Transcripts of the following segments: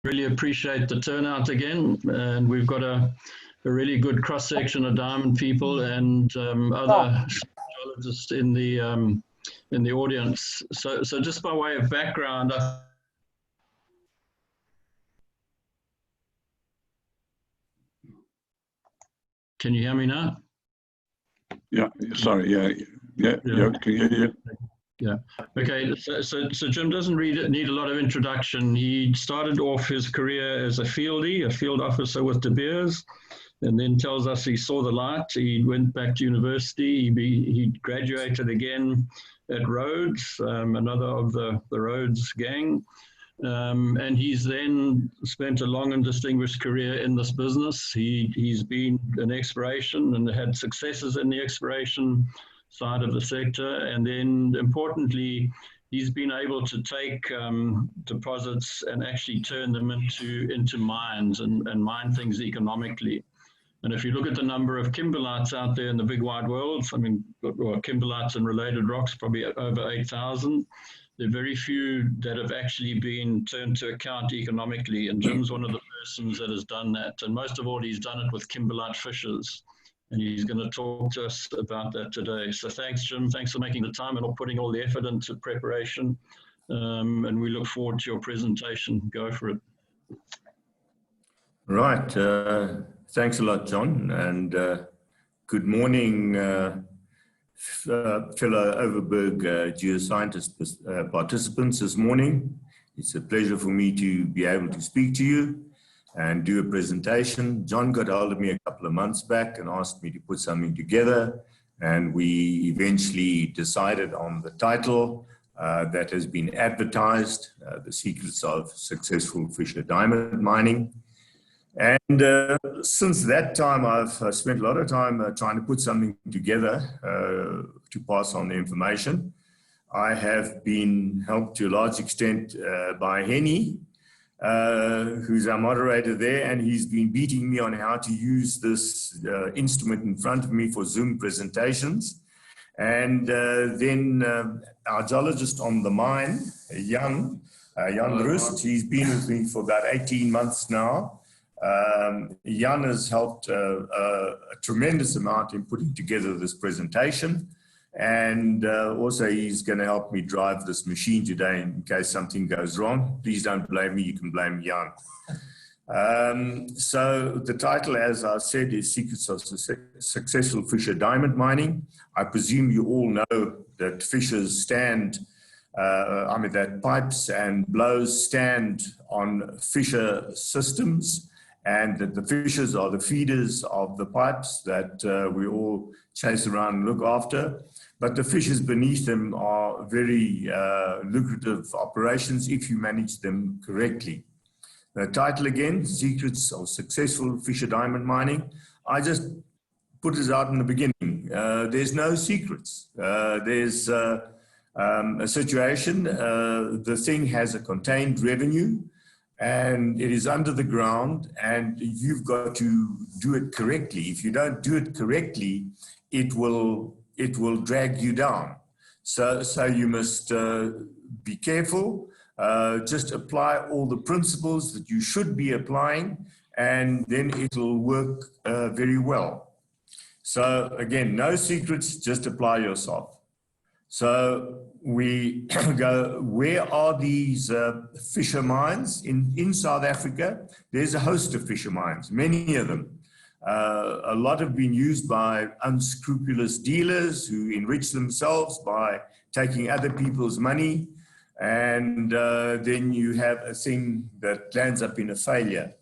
Really appreciate the turnout again, and we've got a really good cross-section of diamond people and other geologists in the audience. So just by way of background, can you hear me now? Yeah, sorry, yeah, can you hear you? Yeah. Okay. So Jim doesn't need a lot of introduction. He started off his career as a field officer with De Beers, and then tells us he saw the light. He went back to university. He graduated again at Rhodes, another of the Rhodes gang. And he's then spent a long and distinguished career in this business. He's been in exploration and had successes in the exploration side of the sector. And then importantly, he's been able to take deposits and actually turn them into mines and mine things economically. And if you look at the number of kimberlites out there in the big wide world, I mean, kimberlites and related rocks, probably over 8,000. There are very few that have actually been turned to account economically. And Jim's one of the persons that has done that. And most of all, he's done it with kimberlite fissures. And he's going to talk to us about that today. So thanks, Jim. Thanks for making the time and putting all the effort into preparation. And we look forward to your presentation. Go for it. Right. Thanks a lot, John. And good morning, fellow Overberg Geoscientist participants this morning. It's a pleasure for me to be able to speak to you and do a presentation. John got hold of me a couple of months back and asked me to put something together, and we eventually decided on the title that has been advertised, The Secrets of Successful Fissure Diamond Mining. And since that time, I've spent a lot of time trying to put something together to pass on the information. I have been helped to a large extent by Henny, who's our moderator there, and he's been beating me on how to use this instrument in front of me for Zoom presentations. And then our geologist on the mine, Jan Rust, he's been with me for about 18 months now. Jan has helped a tremendous amount in putting together this presentation. And also he's going to help me drive this machine today in case something goes wrong. Please don't blame me, you can blame Jan. So the title, as I said, is Secrets of Successful Fissure Diamond Mining. I presume you all know that fissures stand, that pipes and blows stand on fissure systems, and that the fissures are the feeders of the pipes that we all chase around and look after. But the fissures beneath them are very lucrative operations if you manage them correctly. The title again, Secrets of Successful Fissure Diamond Mining. I just put it out in the beginning. There's no secrets. There's a situation, the thing has a contained revenue, and it is under the ground, and you've got to do it correctly. If you don't do it correctly, it will drag you down. So you must be careful. Just apply all the principles that you should be applying, and then it'll work very well. So again, no secrets, just apply yourself. So we go, where are these fissure mines? In South Africa, there's a host of fissure mines, many of them. A lot have been used by unscrupulous dealers who enrich themselves by taking other people's money, and then you have a thing that lands up in a failure.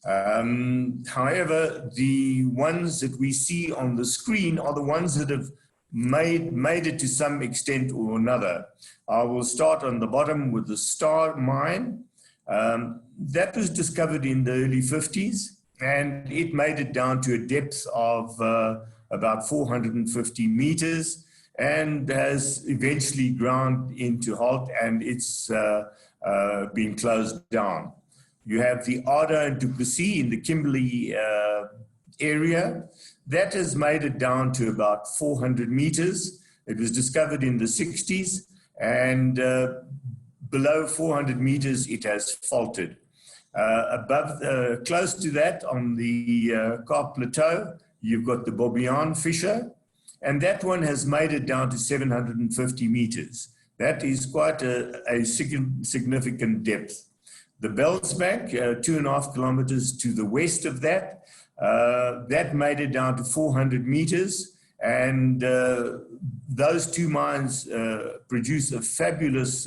However, the ones that we see on the screen are the ones that have made it to some extent or another. I will start on the bottom with the Star mine. That was discovered in the early 50s, and it made it down to a depth of about 450 meters, and has eventually ground into halt, and it's been closed down. You have the Ada and Duplessis in the Kimberley area. That has made it down to about 400 meters. It was discovered in the 60s, and below 400 meters, it has faltered. Close to that, on the Karp Plateau, you've got the Bobbejaan fissure, and that one has made it down to 750 meters. That is quite a significant depth. The Bellsbank, 2.5 kilometers to the west of that, that made it down to 400 meters, and those two mines produce a fabulous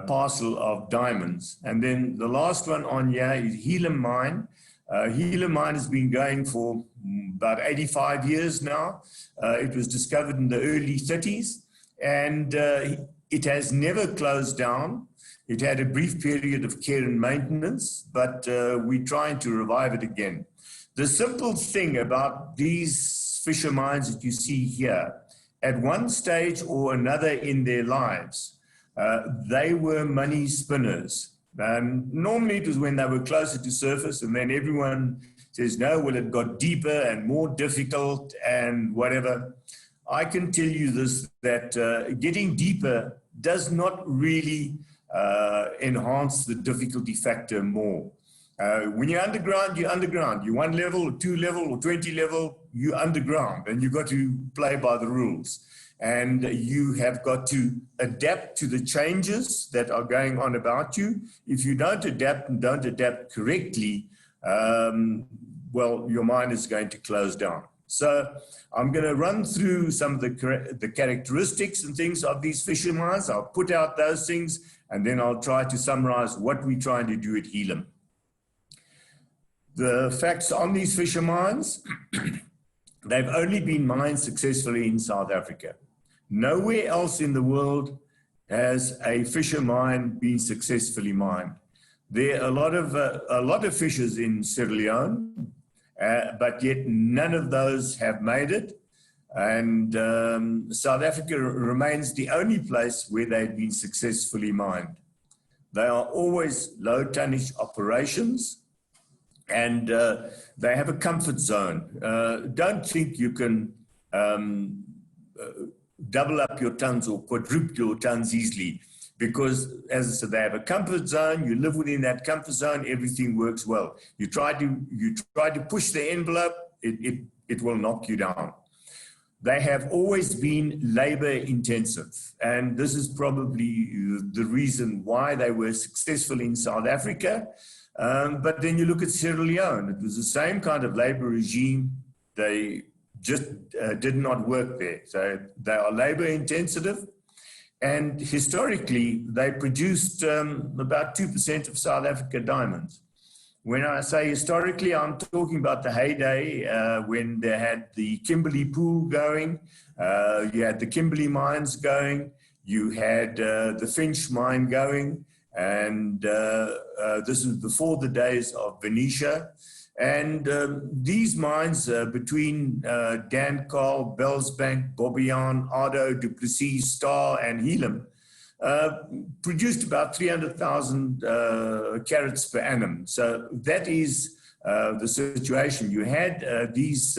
parcel of diamonds. And then the last one on here is Helam mine. Helam mine has been going for about 85 years now. It was discovered in the early 30s, and it has never closed down. It had a brief period of care and maintenance, but we're trying to revive it again. The simple thing about these fissure mines that you see here, at one stage or another in their lives, they were money spinners. Normally it was when they were closer to surface, and then everyone says, no, well, it got deeper and more difficult and whatever. I can tell you this, that getting deeper does not really enhance the difficulty factor more. When you're underground, you're underground. You're 1 level or 2 level or 20 level, you're underground, and you've got to play by the rules. And you have got to adapt to the changes that are going on about you. If you don't adapt and don't adapt correctly, well, your mind is going to close down. So I'm going to run through some of the characteristics and things of these fissure mines. I'll put out those things, and then I'll try to summarize what we're trying to do at Helam. The facts on these fissure mines, they've only been mined successfully in South Africa. Nowhere else in the world has a fissure mine been successfully mined. There are a lot of fissures in Sierra Leone, but yet none of those have made it. And South Africa remains the only place where they've been successfully mined. They are always low tonnage operations, and they have a comfort zone. Don't think you can double up your tons or quadruple your tons easily, because, as I said, they have a comfort zone. You live within that comfort zone, everything works well. You try to push the envelope, it will knock you down. They have always been labor intensive, and this is probably the reason why they were successful in South Africa. But then you look at Sierra Leone, it was the same kind of labor regime. They just did not work there. So they are labor intensive, and historically they produced about 2% of South Africa diamonds. When I say historically, I'm talking about the heyday when they had the Kimberley pool going, you had the Kimberley mines going, you had the Finch mine going, and this is before the days of Venetia. And these mines between Dan Carl, Bellsbank, Bobbejaan, Ardo, Du Plessis, Star, and Helam produced about 300,000 carats per annum. So that is the situation. You had these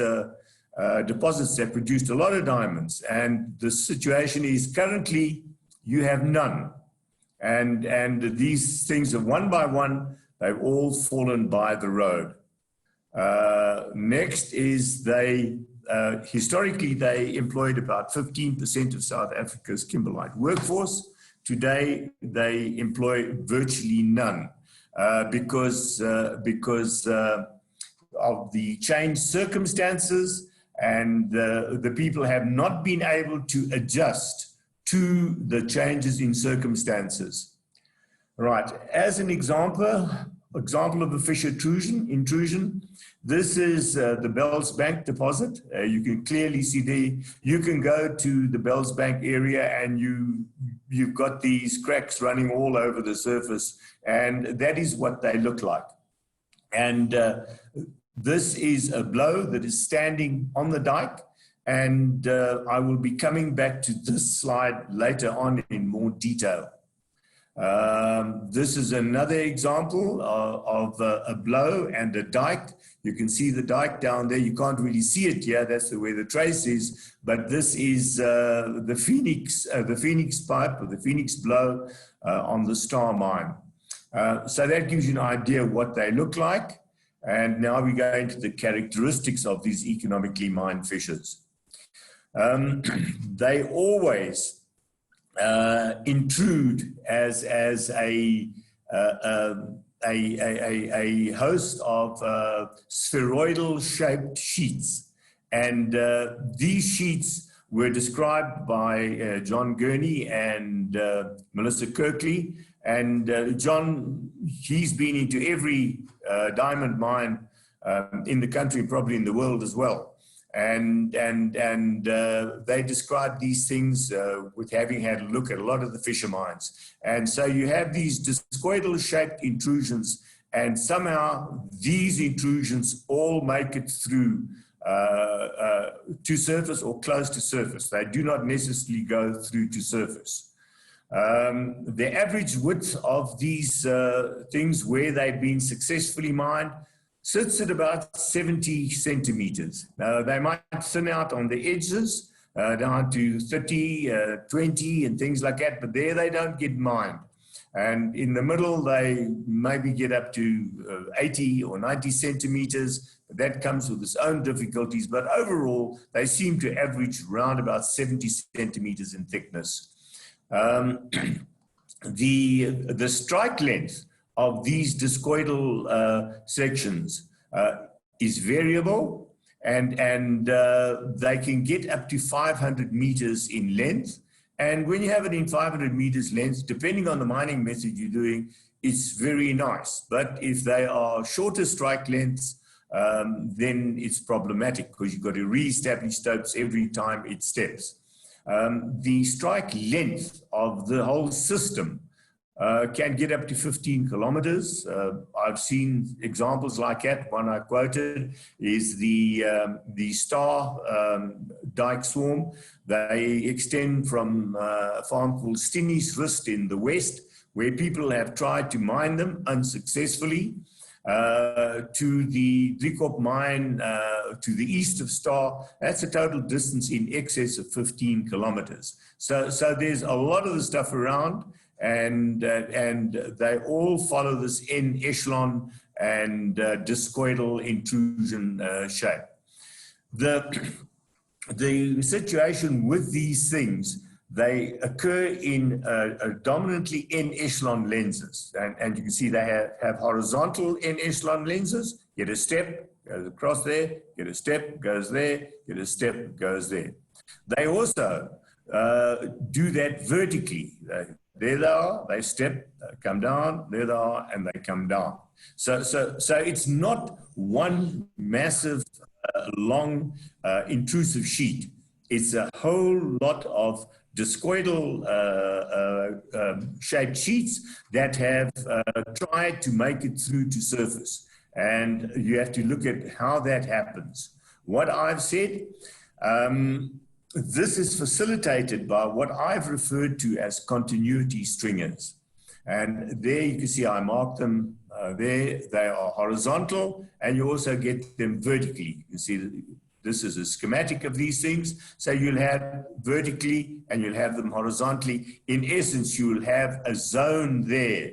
deposits that produced a lot of diamonds, and the situation is currently you have none. And these things are one by one, they've all fallen by the road. Next is historically they employed about 15% of South Africa's kimberlite workforce. Today they employ virtually none because of the changed circumstances, and the people have not been able to adjust to the changes in circumstances. Right, as an example of a fissure intrusion, this is the Bellsbank deposit. You can clearly see you can go to the Bellsbank area and you've got these cracks running all over the surface, and that is what they look like. And this is a blow that is standing on the dike, and I will be coming back to this slide later on in more detail. This is another example of a blow and a dike. You can see the dike down there. You can't really see it here. That's where the trace is. But this is the Phoenix pipe, or the Phoenix blow on the Star mine. So that gives you an idea of what they look like. And now we go into the characteristics of these economically mined fissures. They always intrude as a host of spheroidal shaped sheets. And these sheets were described by John Gurney and Melissa Kirkley. And John, he's been into every diamond mine in the country, probably in the world as well. And they describe these things with having had a look at a lot of the fissure mines. And so you have these discoidal shaped intrusions, and somehow these intrusions all make it through to surface or close to surface. They do not necessarily go through to surface. The average width of these things where they've been successfully mined sits at about 70 centimeters. They might thin out on the edges down to 30, 20 and things like that, but there they don't get mined. And in the middle, they maybe get up to 80 or 90 centimeters. That comes with its own difficulties, but overall, they seem to average around about 70 centimeters in thickness. The strike length of these discoidal sections is variable, and they can get up to 500 meters in length. And when you have it in 500 meters length, depending on the mining method you're doing, it's very nice. But if they are shorter strike lengths, then it's problematic because you've got to re-establish stopes every time it steps. The strike length of the whole system can get up to 15 kilometers. I've seen examples like that. One I quoted is the Star Dike Swarm. They extend from a farm called Stinnie's Rust in the west, where people have tried to mine them unsuccessfully, to the Driekop mine to the east of Star. That's a total distance in excess of 15 kilometers. So there's a lot of the stuff around, and they all follow this N echelon and discoidal intrusion shape. The situation with these things, they occur in dominantly N echelon lenses, and you can see they have horizontal N echelon lenses. Get a step, goes across there, get a step, goes there, get a step, goes there. They also do that vertically. There they are, they step, come down, there they are, and they come down. So it's not one massive, long, intrusive sheet. It's a whole lot of discoidal shaped sheets that have tried to make it through to surface. And you have to look at how that happens. What I've said, this is facilitated by what I've referred to as continuity stringers. And there you can see I marked them there. They are horizontal, and you also get them vertically. You can see this is a schematic of these things. So you'll have vertically and you'll have them horizontally. In essence, you will have a zone there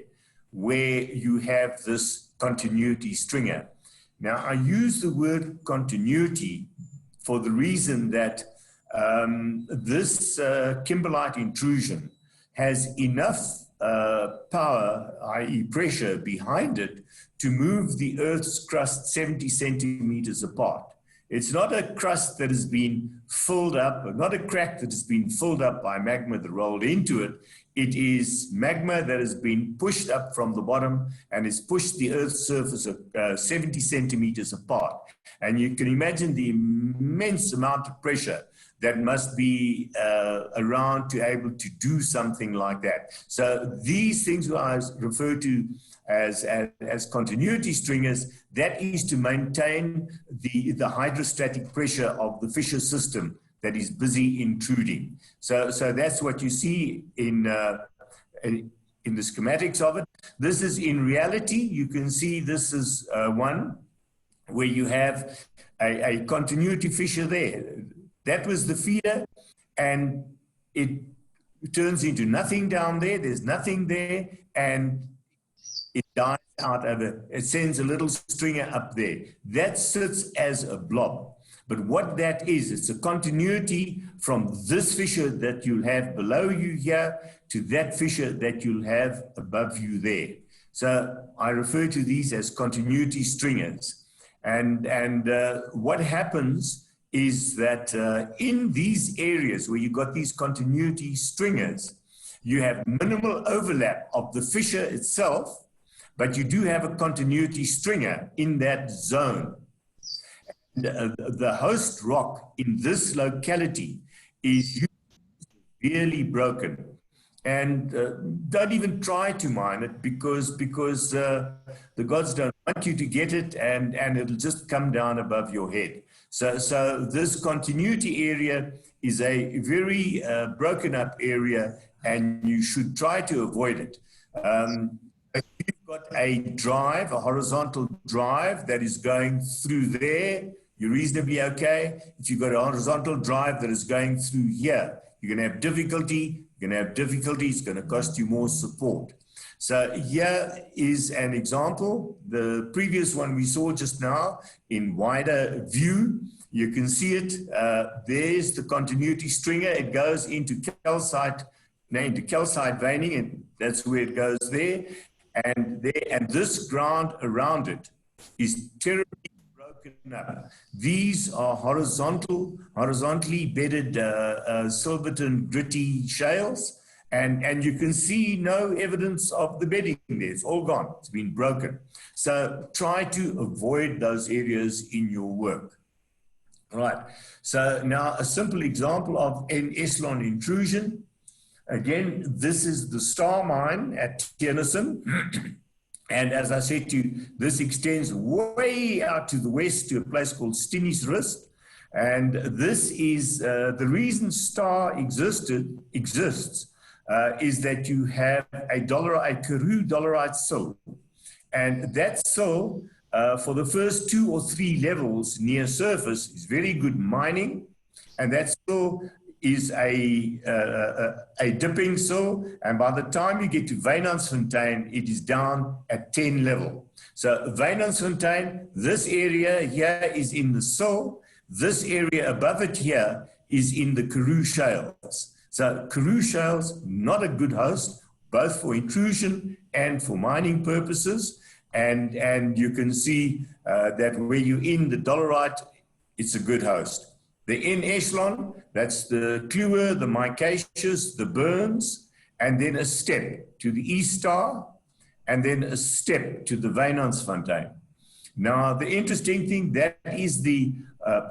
where you have this continuity stringer. Now, I use the word continuity for the reason that this kimberlite intrusion has enough power, i.e. pressure behind it, to move the Earth's crust 70 centimeters apart. It's not a crust that has been filled up, not a crack that has been filled up by magma that rolled into it. It is magma that has been pushed up from the bottom and has pushed the Earth's surface 70 centimeters apart. And you can imagine the immense amount of pressure that must be around to able to do something like that. So these things I refer to as continuity stringers, that is to maintain the hydrostatic pressure of the fissure system that is busy intruding. So that's what you see in the schematics of it. This is in reality, you can see this is one where you have a continuity fissure there. That was the feeder, and it turns into nothing down there. There's nothing there, and it dies out over, it sends a little stringer up there. That sits as a blob. But what that is, it's a continuity from this fissure that you'll have below you here to that fissure that you'll have above you there. So I refer to these as continuity stringers. And what happens is that in these areas where you've got these continuity stringers, you have minimal overlap of the fissure itself, but you do have a continuity stringer in that zone. The host rock in this locality is severely broken. And don't even try to mine it because the gods don't want you to get it, and it'll just come down above your head. So this continuity area is a very broken up area, and you should try to avoid it. If you've got a drive, a horizontal drive that is going through there, you're reasonably okay. If you've got a horizontal drive that is going through here, you're going to have difficulty. You're going to have difficulty. It's going to cost you more support. So here is an example. The previous one we saw just now in wider view, you can see it. There's the continuity stringer. It goes into calcite veining, and that's where it goes there. And this ground around it is terribly broken up. These are horizontally bedded Silverton gritty shales, and you can see no evidence of the bedding there. It's all gone. It's been broken. So try to avoid those areas in your work. All right. So now a simple example of an echelon intrusion. Again, this is the Star Mine at Davidson. And as I said to you, this extends way out to the west to a place called Stinnie's Rust. And this is the reason Star exists is that you have a Karoo dolerite sill. And that sill, for the first 2 or 3 levels near surface, is very good mining. And that sill is a dipping sill, and by the time you get to Wynandsfontein, it is down at 10 level. So Wynandsfontein, this area here is in the sill. This area above it here is in the Karoo shales. So Karoo shales, not a good host, both for intrusion and for mining purposes. And you can see that where you're in the dolerite, it's a good host. The N echelon, that's the Kluwer, the micaceous, the Burns, and then a step to the East Star, and then a step to the Wynandsfontein. Now, the interesting thing, that is the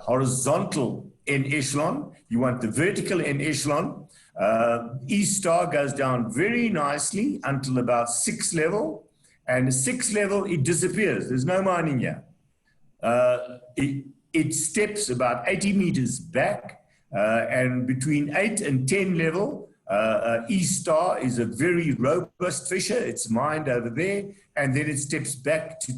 horizontal N echelon. You want the vertical N echelon. East Star goes down very nicely until about 6th level, and 6th level, it disappears. There's no mining here. It steps about 80 meters back, and between 8 and 10 level, East Star is a very robust fissure. It's mined over there, and then it steps back to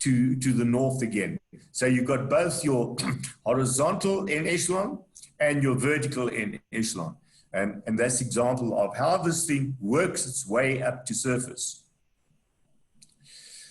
the north again. So you've got both your horizontal N echelon and your vertical N echelon. And that's an example of how this thing works its way up to surface.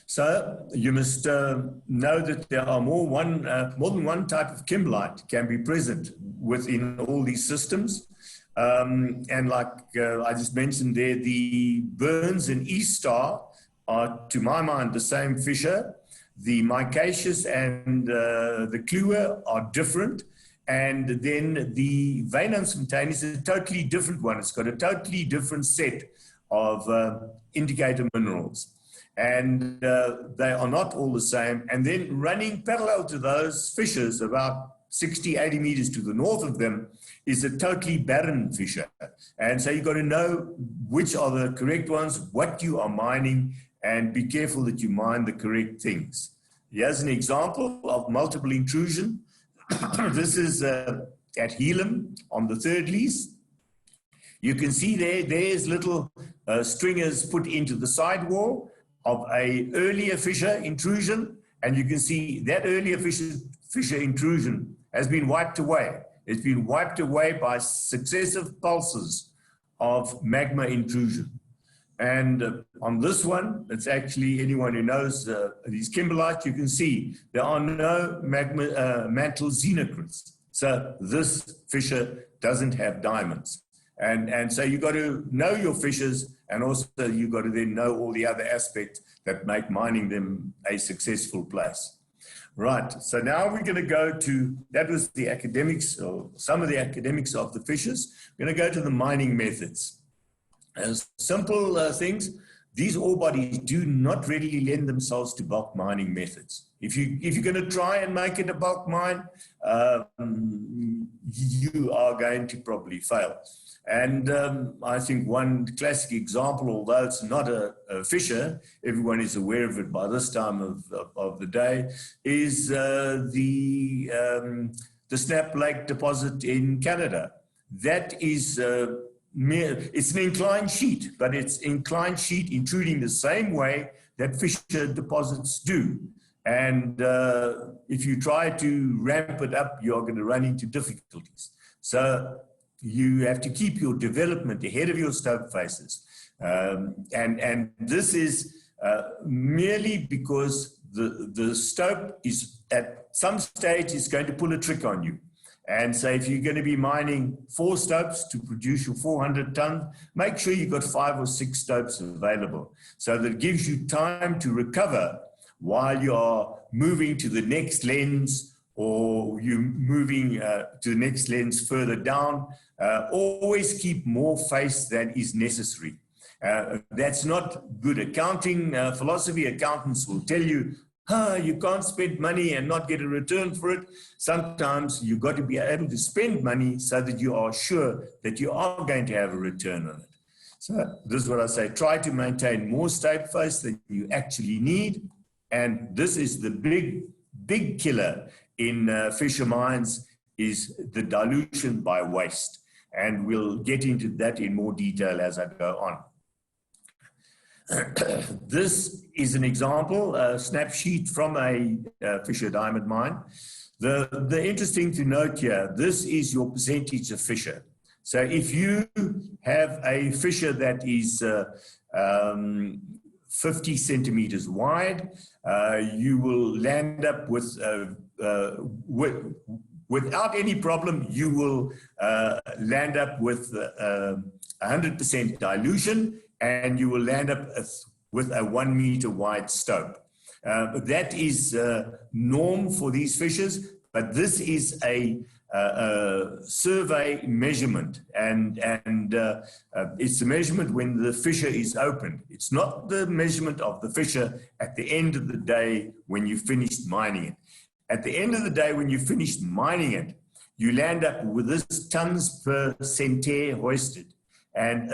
So you must know that there are more than one type of kimberlite can be present within all these systems. And like I just mentioned there, the Burns and East Star are, to my mind, the same fissure. The micaceous and the Kluwer are different. And then the Wynandsfontein is a totally different one. It's got a totally different set of indicator minerals. And they are not all the same. And then running parallel to those fissures, about 60, 80 meters to the north of them, is a totally barren fissure. And so you've got to know which are the correct ones, what you are mining, and be careful that you mine the correct things. Here's an example of multiple intrusion. This is at Helam on the 3rd lease. You can see there's little stringers put into the sidewall of a earlier fissure intrusion, and you can see that earlier fissure intrusion has been wiped away. It's been wiped away by successive pulses of magma intrusion. And on this one, it's actually anyone who knows these kimberlites, you can see there are no mantle xenocrates. So this fissure doesn't have diamonds. And so you've got to know your fissures, and also you've got to then know all the other aspects that make mining them a successful place. Right, so now we're going to go to, that was the academics, or some of the academics of the fissures. We're going to go to the mining methods. As simple things, these ore bodies do not readily lend themselves to bulk mining methods. If you're going to try and make it a bulk mine, you are going to probably fail. And I think one classic example, although it's not a fissure, everyone is aware of it by this time of the day, is the Snap Lake deposit in Canada. That is it's an inclined sheet, but it's inclined sheet intruding the same way that fissure deposits do. And if you try to ramp it up, you're going to run into difficulties. So you have to keep your development ahead of your stope faces. And this is merely because the stope is at some stage is going to pull a trick on you. And so if you're going to be mining 4 stopes to produce your 400 tons, make sure you've got 5 or 6 stopes available, so that it gives you time to recover while you're moving to the next lens, or you're moving to the next lens further down. Always keep more face than is necessary. That's not good accounting philosophy. Accountants will tell you, you can't spend money and not get a return for it. Sometimes you've got to be able to spend money so that you are sure that you are going to have a return on it. So this is what I say, try to maintain more stope face than you actually need. And this is the big killer in fissure mines, is the dilution by waste. And we'll get into that in more detail as I go on. This is an example, a snap sheet from a fissure diamond mine. The interesting to note here, this is your percentage of fissure. So if you have a fissure that is 50 centimeters wide, you will land up with, without any problem, you will land up with 100% dilution, and you will land up with a 1 meter wide stope. That is norm for these fissures, but this is a survey measurement, and it's a measurement when the fissure is opened. It's not the measurement of the fissure at the end of the day when you finished mining it. At the end of the day when you finished mining it, you land up with this tons per centaire hoisted. And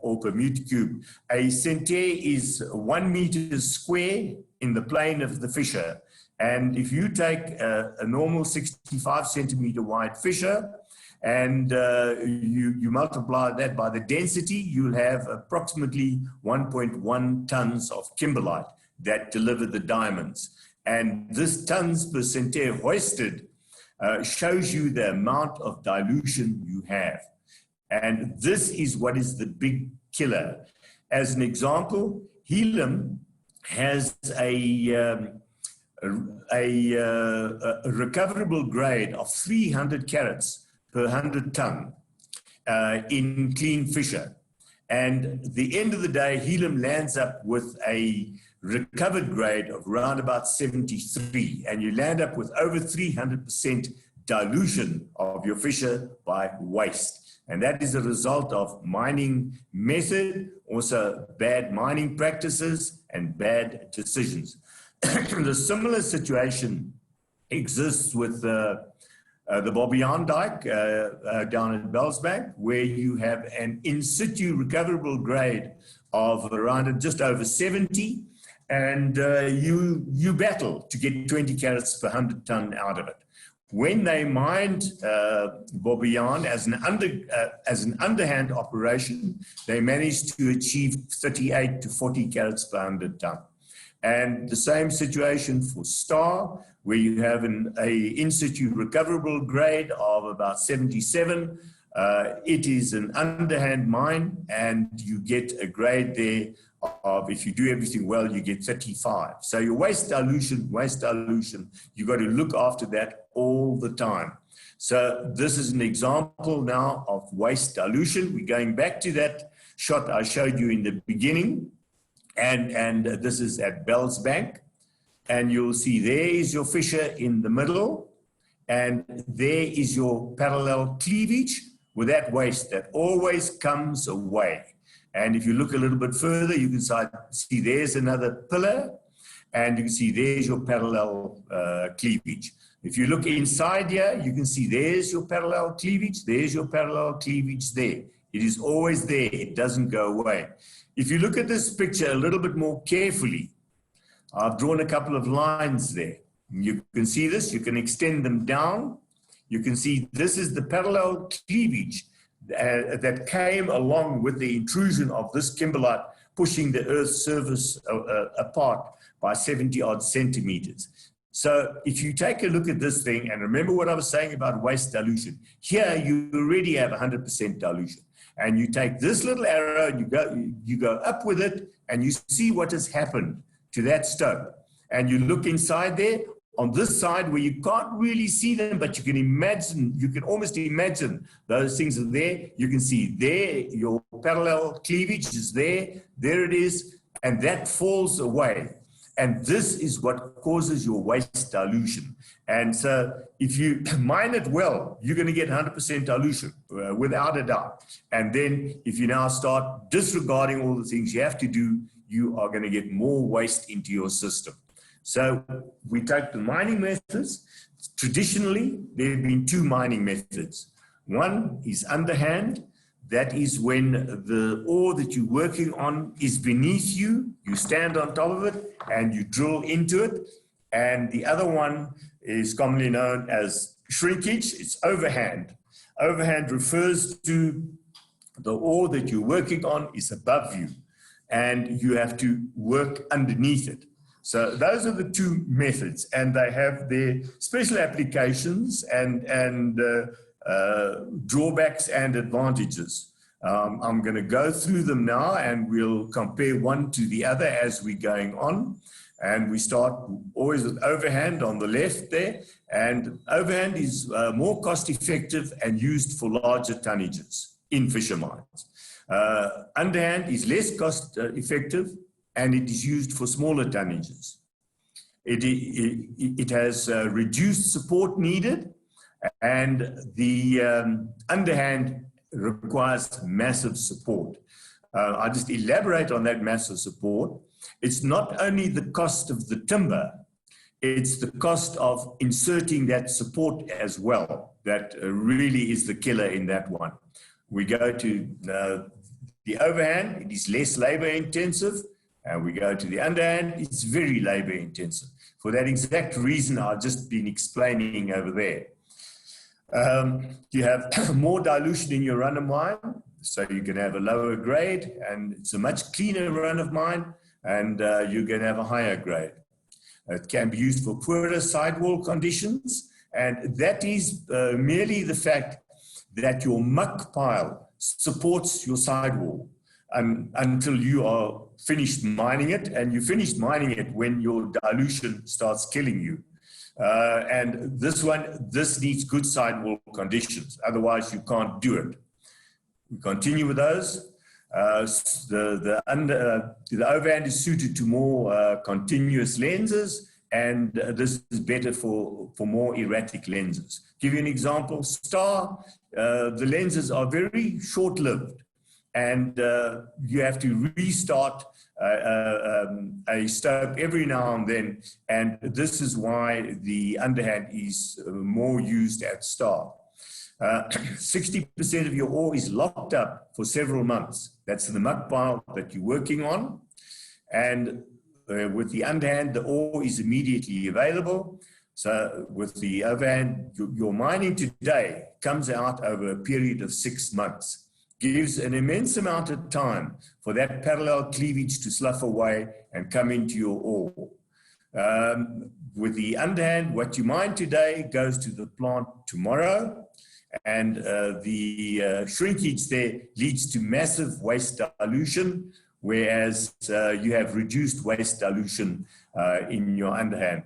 or per meter cube. A centaire is 1 meter square in the plane of the fissure. And if you take a normal 65 centimeter wide fissure and you multiply that by the density, you'll have approximately 1.1 tons of kimberlite that deliver the diamonds. And this tons per centaire hoisted shows you the amount of dilution you have. And this is what is the big killer. As an example, Helam has a recoverable grade of 300 carats per 100 ton in clean fissure. And at the end of the day, Helam lands up with a recovered grade of around about 73, and you land up with over 300% dilution of your fissure by waste. And that is a result of mining method, also bad mining practices and bad decisions. The similar situation exists with the Bobbejaan dike down in Bellsbank, where you have an in situ recoverable grade of around just over 70, and you battle to get 20 carats per 100 ton out of it. When they mined Bobbejaan as an underhand operation, they managed to achieve 38 to 40 carats per 100 ton. And the same situation for Star, where you have a in situ recoverable grade of about 77, It is an underhand mine, and you get a grade there of, if you do everything well, you get 35. So your waste dilution, you've got to look after that all the time. So this is an example now of waste dilution. We're going back to that shot I showed you in the beginning, and this is at Bell's Bank. And you'll see there is your fissure in the middle, and there is your parallel cleavage with that waste that always comes away. And if you look a little bit further, you can see there's another pillar, and you can see there's your parallel cleavage. If you look inside here, you can see there's your parallel cleavage, there's your parallel cleavage there. It is always there, it doesn't go away. If you look at this picture a little bit more carefully, I've drawn a couple of lines there. You can see this, you can extend them down. You can see this is the parallel cleavage that came along with the intrusion of this kimberlite, pushing the Earth's surface apart by 70 odd centimeters. So if you take a look at this thing, and remember what I was saying about waste dilution, here you already have 100% dilution. And you take this little arrow and you go up with it, and you see what has happened to that stope. And you look inside there, on this side where you can't really see them, but you can imagine, you can almost imagine those things are there. You can see there, your parallel cleavage is there, there it is, and that falls away. And this is what causes your waste dilution. And so if you mine it well, you're going to get 100% dilution without a doubt. And then if you now start disregarding all the things you have to do, you are going to get more waste into your system. So we take the mining methods. Traditionally, there have been two mining methods. One is underhand. That is when the ore that you're working on is beneath you. You stand on top of it and you drill into it. And the other one is commonly known as shrinkage. It's overhand. Overhand refers to the ore that you're working on is above you, and you have to work underneath it. So those are the two methods, and they have their special applications and drawbacks and advantages. I'm going to go through them now, and we'll compare one to the other as we're going on. And we start always with overhand on the left there, and overhand is more cost effective and used for larger tonnages in fissure mines. Underhand is less cost effective, and it is used for smaller tonnages. It has reduced support needed, and the underhand requires massive support. I'll just elaborate on that massive support. It's not only the cost of the timber, it's the cost of inserting that support as well. That really is the killer in that one. We go to the overhand, it is less labor intensive, and we go to the underhand, it's very labor intensive. For that exact reason I've just been explaining over there. You have more dilution in your run of mine, so you can have a lower grade, and it's a much cleaner run of mine, and you can have a higher grade. It can be used for poorer sidewall conditions, and that is merely the fact that your muck pile supports your sidewall until you are finished mining it, and you finish mining it when your dilution starts killing you. And this needs good sidewall conditions, otherwise you can't do it. We continue with those. The overhand is suited to more continuous lenses, and this is better for more erratic lenses. Give you an example, Star, the lenses are very short-lived, and you have to restart a stope every now and then, and this is why the underhand is more used at Star. 60% of your ore is locked up for several months. That's the muck pile that you're working on. And with the underhand, the ore is immediately available. So with the overhand, your mining today comes out over a period of 6 months. Gives an immense amount of time for that parallel cleavage to slough away and come into your ore. With the underhand, what you mine today goes to the plant tomorrow, And the shrinkage there leads to massive waste dilution, whereas you have reduced waste dilution in your underhand.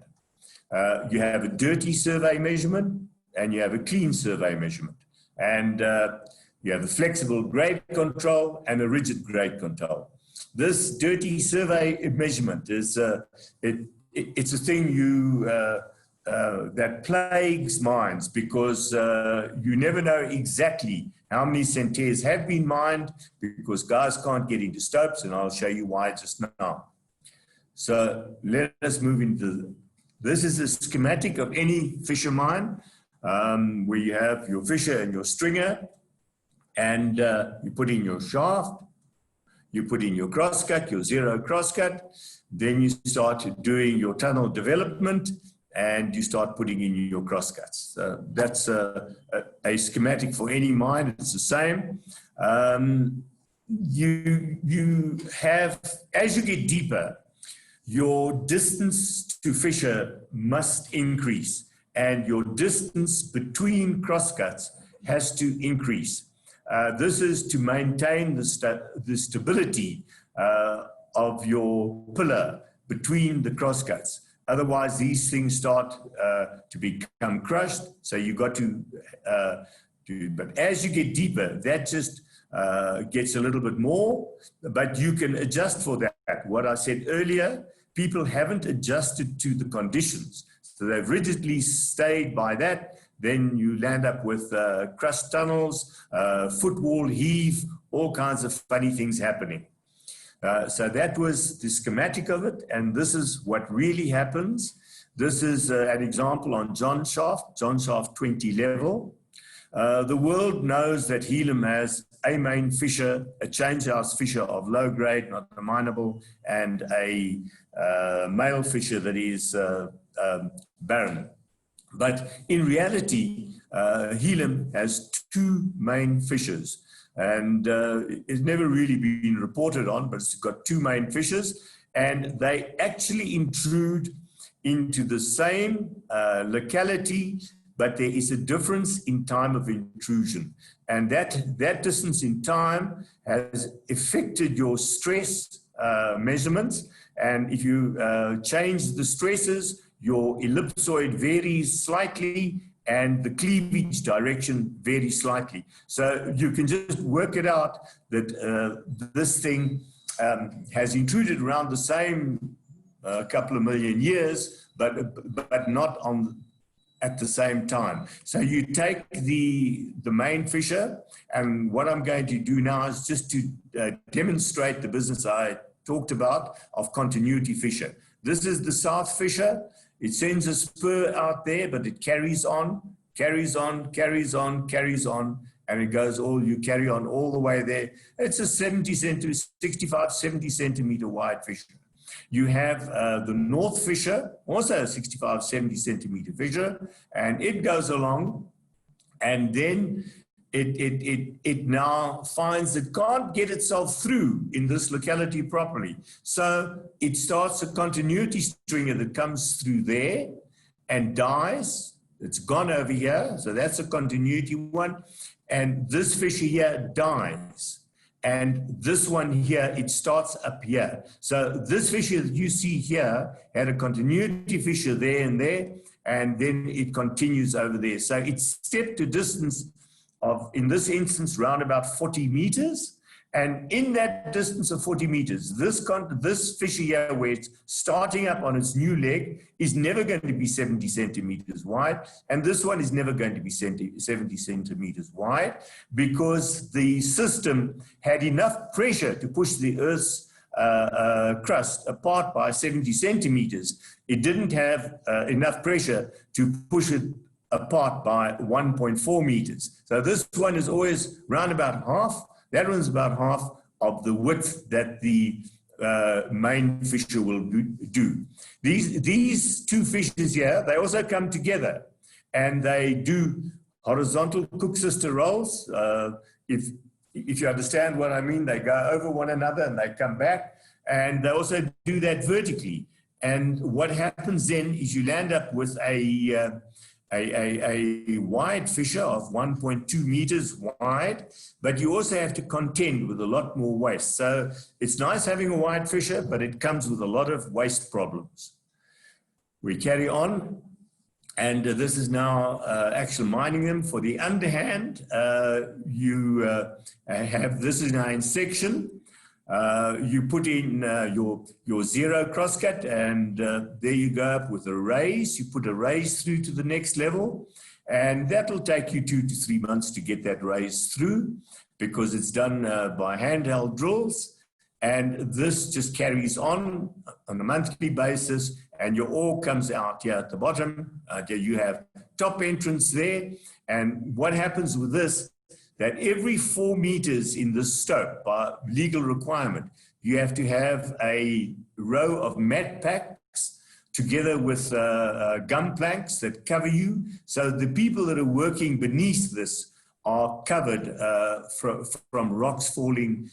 You have a dirty survey measurement and you have a clean survey measurement. And you have a flexible grade control and a rigid grade control. This dirty survey measurement is it's a thing that plagues minds, because you never know exactly how many centaurs have been mined, because guys can't get into stopes, and I'll show you why just now. So let us move into this. Is a schematic of any fissure mine, where you have your fissure and your stringer, and you put in your shaft, you put in your crosscut, your zero crosscut, then you start doing your tunnel development, and you start putting in your crosscuts. That's a schematic for any mine. It's the same. You have, as you get deeper, your distance to fissure must increase, and your distance between crosscuts has to increase. This is to maintain the stability of your pillar between the crosscuts. Otherwise, these things start to become crushed. So you got to do, but as you get deeper, that just gets a little bit more, but you can adjust for that. What I said earlier, people haven't adjusted to the conditions. So they've rigidly stayed by that. Then you land up with crushed tunnels, footwall heave, all kinds of funny things happening. So that was the schematic of it, and this is what really happens. This is an example on John Shaft 20 level. The world knows that Helam has a main fissure, a changehouse fissure of low grade, not minable, and a male fissure that is barren. But in reality, Helam has two main fissures. And it's never really been reported on, but it's got two main fissures, and they actually intrude into the same locality, but there is a difference in time of intrusion. And that distance in time has affected your stress measurements. And if you change the stresses, your ellipsoid varies slightly, and the cleavage direction varies slightly. So you can just work it out that this thing has intruded around the same couple of million years, but not at the same time. So you take the main fissure, and what I'm going to do now is just to demonstrate the business I talked about of continuity fissure. This is the south fissure. It sends a spur out there, but it carries on, and it goes you carry on all the way there. It's a 65, 70 centimeter wide fissure. You have the north fissure, also a 65, 70 centimeter fissure, and it goes along, and then it now finds it can't get itself through in this locality properly. So it starts a continuity stringer that comes through there and dies. It's gone over here, so that's a continuity one. And this fissure here dies. And this one here, it starts up here. So this fissure that you see here had a continuity fissure there, and then it continues over there. So it's stepped a distance of, in this instance, round about 40 meters. And in that distance of 40 meters, this fissure here, where it's starting up on its new leg, is never going to be 70 centimeters wide. And this one is never going to be 70 centimeters wide, because the system had enough pressure to push the Earth's crust apart by 70 centimeters. It didn't have enough pressure to push it apart by 1.4 meters. So this one is always round about half. That one's about half of the width that the main fissure will do. These two fissures here, they also come together, and they do horizontal Cook-sister rolls. If you understand what I mean, they go over one another and they come back, and they also do that vertically. And what happens then is you land up with a a wide fissure of 1.2 meters wide, but you also have to contend with a lot more waste. So it's nice having a wide fissure, but it comes with a lot of waste problems. We carry on, and this is now actual mining them. For the underhand, this is now in section. You put in your zero crosscut, and there you go up with a raise. You put a raise through to the next level, and that'll take you 2 to 3 months to get that raise through, because it's done by handheld drills. And this just carries on a monthly basis, and your ore comes out here at the bottom. You have top entrance there, and what happens with this, that every 4 meters in the stope, by legal requirement, you have to have a row of mat packs together with gum planks that cover you. So the people that are working beneath this are covered from rocks falling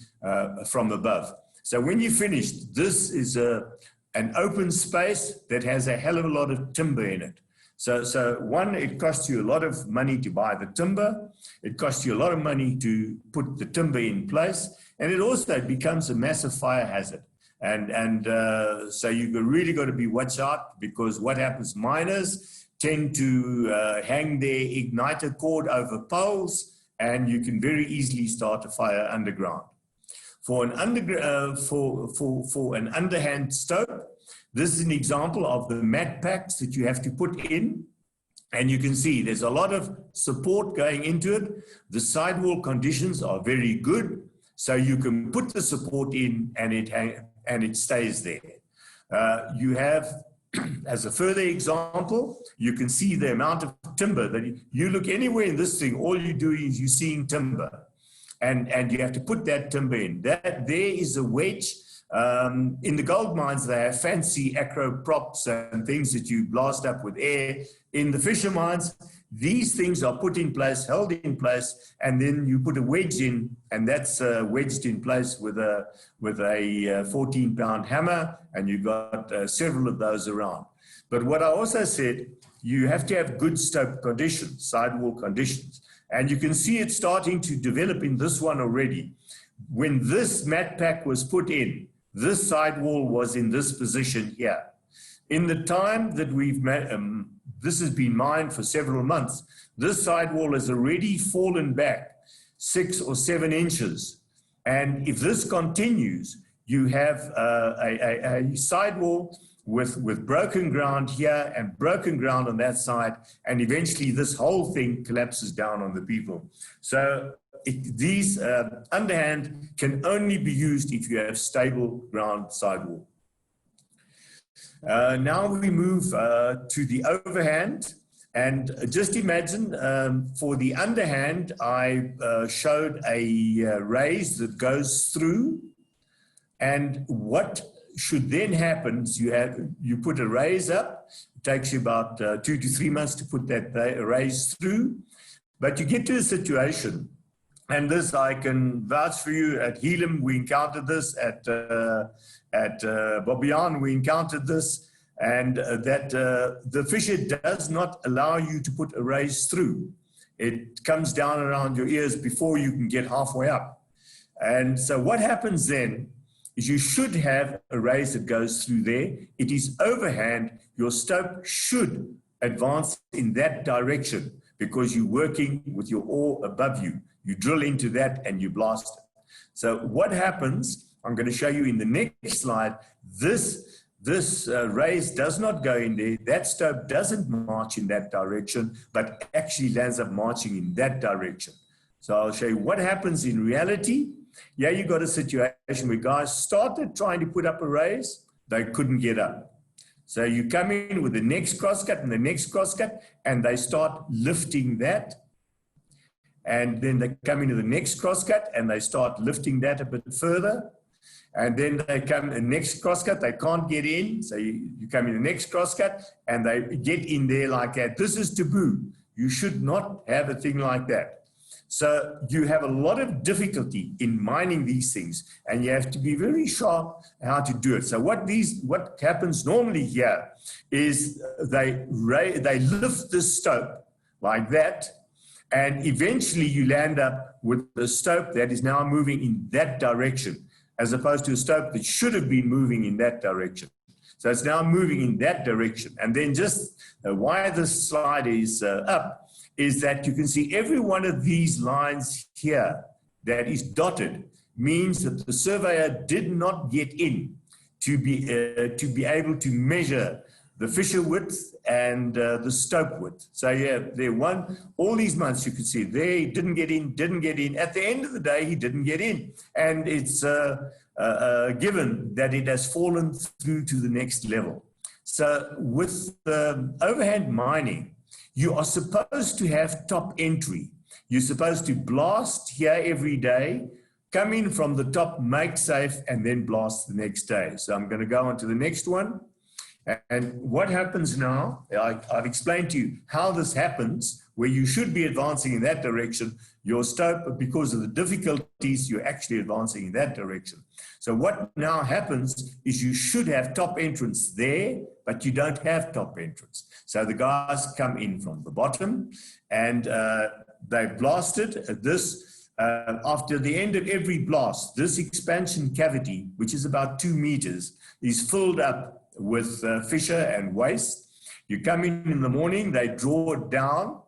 from above. So when you finish, this is an open space that has a hell of a lot of timber in it. So one, it costs you a lot of money to buy the timber. It costs you a lot of money to put the timber in place. And it also becomes a massive fire hazard. And so you've really got to be watch out, because what happens, miners tend to hang their igniter cord over poles, and you can very easily start a fire underground. For an underhand stope, this is an example of the mat packs that you have to put in. And you can see there's a lot of support going into it. The sidewall conditions are very good, so you can put the support in and it stays there. You have, as a further example, you can see the amount of timber that you look anywhere in this thing, all you're doing is you're seeing timber. And you have to put that timber in. There is a wedge. In the gold mines, they have fancy acro props and things that you blast up with air. In the Fissure mines, these things are put in place, held in place, and then you put a wedge in, and that's wedged in place with a 14-pound hammer, and you've got several of those around. But what I also said, you have to have good stope conditions, sidewall conditions. And you can see it starting to develop in this one already. When this mat pack was put in, this sidewall was in this position here. In the time that we've this has been mined for several months, this sidewall has already fallen back 6 or 7 inches. And if this continues, you have a sidewall with broken ground here and broken ground on that side, and eventually this whole thing collapses down on the people. So these underhand can only be used if you have stable ground sidewall. Now we move to the overhand, and just imagine for the underhand, I showed a raise that goes through, and what should then happen is you put a raise up. It takes you about 2 to 3 months to put that raise through, but you get to a situation, and this I can vouch for you. At Helam, we encountered this. At Bobian, we encountered this, and that the fissure does not allow you to put a raise through. It comes down around your ears before you can get halfway up. And so what happens then is you should have a raise that goes through there. It is overhand. Your stope should advance in that direction because you're working with your ore above you. You drill into that and you blast it. So what happens, I'm going to show you in the next slide, this raise does not go in there. That stope doesn't march in that direction, but actually lands up marching in that direction. So I'll show you what happens in reality. Yeah, you got a situation where guys started trying to put up a raise, they couldn't get up. So you come in with the next crosscut and the next crosscut, and they start lifting that. And then they come into the next crosscut and they start lifting that a bit further. And then they come the next crosscut, they can't get in. So you come in the next crosscut and they get in there like that. This is taboo. You should not have a thing like that. So you have a lot of difficulty in mining these things, and you have to be very sharp how to do it. So what happens normally here is they lift the stope like that, and eventually you land up with a stope that is now moving in that direction, as opposed to a stope that should have been moving in that direction. So it's now moving in that direction. And then just why this slide is up is that you can see every one of these lines here that is dotted means that the surveyor did not get in to be able to measure the fissure width and the stope width. So yeah, all these months you can see they didn't get in. At the end of the day, he didn't get in. And it's given that it has fallen through to the next level. So with overhand mining, you are supposed to have top entry. You're supposed to blast here every day, come in from the top, make safe, and then blast the next day. So I'm going to go on to the next one. And what happens now, I've explained to you how this happens, where you should be advancing in that direction. Your stope, because of the difficulties, you're actually advancing in that direction. So what now happens is you should have top entrance there, but you don't have top entrance. So the guys come in from the bottom, and they blasted this. After the end of every blast, this expansion cavity, which is about 2 meters, is filled up with fissure and waste. You come in the morning, they draw it down,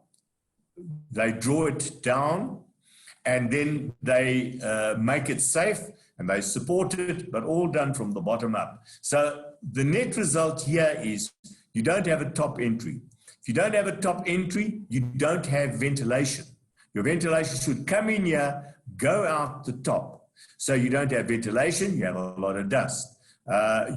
and then they make it safe and they support it, but all done from the bottom up. So the net result here is you don't have a top entry. If you don't have a top entry, you don't have ventilation. Your ventilation should come in here, go out the top. So you don't have ventilation, you have a lot of dust.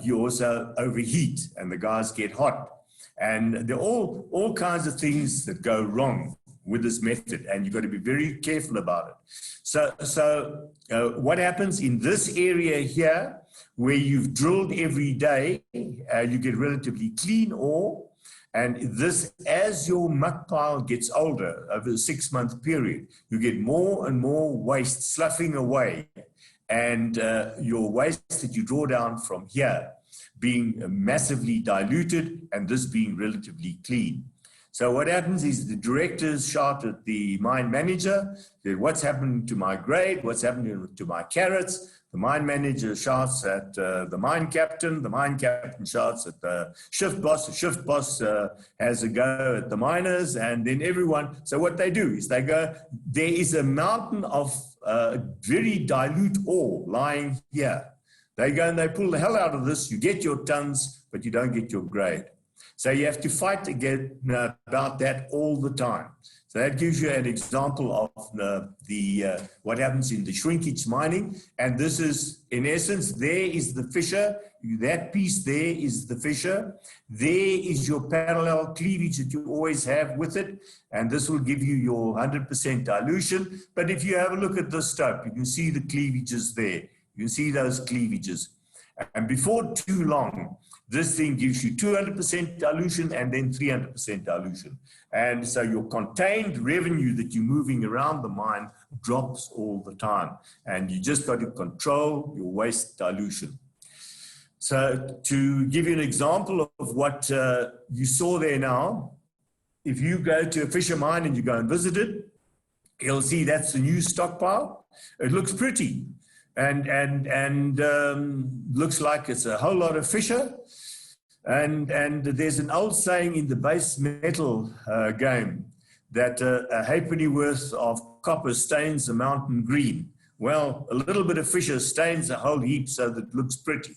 You also overheat and the guys get hot. And there are all kinds of things that go wrong with this method, and you've got to be very careful about it. So what happens in this area here, where you've drilled every day, you get relatively clean ore. And this, as your muck pile gets older, over a 6-month period, you get more and more waste sloughing away. And your waste that you draw down from here being massively diluted, and this being relatively clean. So what happens is the directors shout at the mine manager, what's happened to my grade, what's happened to my carrots. The mine manager shouts at the mine captain shouts at the shift boss has a go at the miners, and then everyone. So what they do is they go, there is a mountain of very dilute ore lying here. They go and they pull the hell out of this. You get your tons, but you don't get your grade. So you have to fight again about that all the time. So that gives you an example of what happens in the shrinkage mining. And this is, in essence, there is the fissure. That piece there is the fissure. There is your parallel cleavage that you always have with it. And this will give you your 100% dilution. But if you have a look at this stope, you can see the cleavages there. You can see those cleavages. And before too long, this thing gives you 200% dilution and then 300% dilution. And so your contained revenue that you're moving around the mine drops all the time. And you just got to control your waste dilution. So to give you an example of what you saw there now, if you go to a Fissure mine and you go and visit it, you'll see that's the new stockpile. It looks pretty. And looks like it's a whole lot of fissure. And there's an old saying in the base metal game that a halfpenny worth of copper stains the mountain green. Well, a little bit of fissure stains a whole heap so that it looks pretty.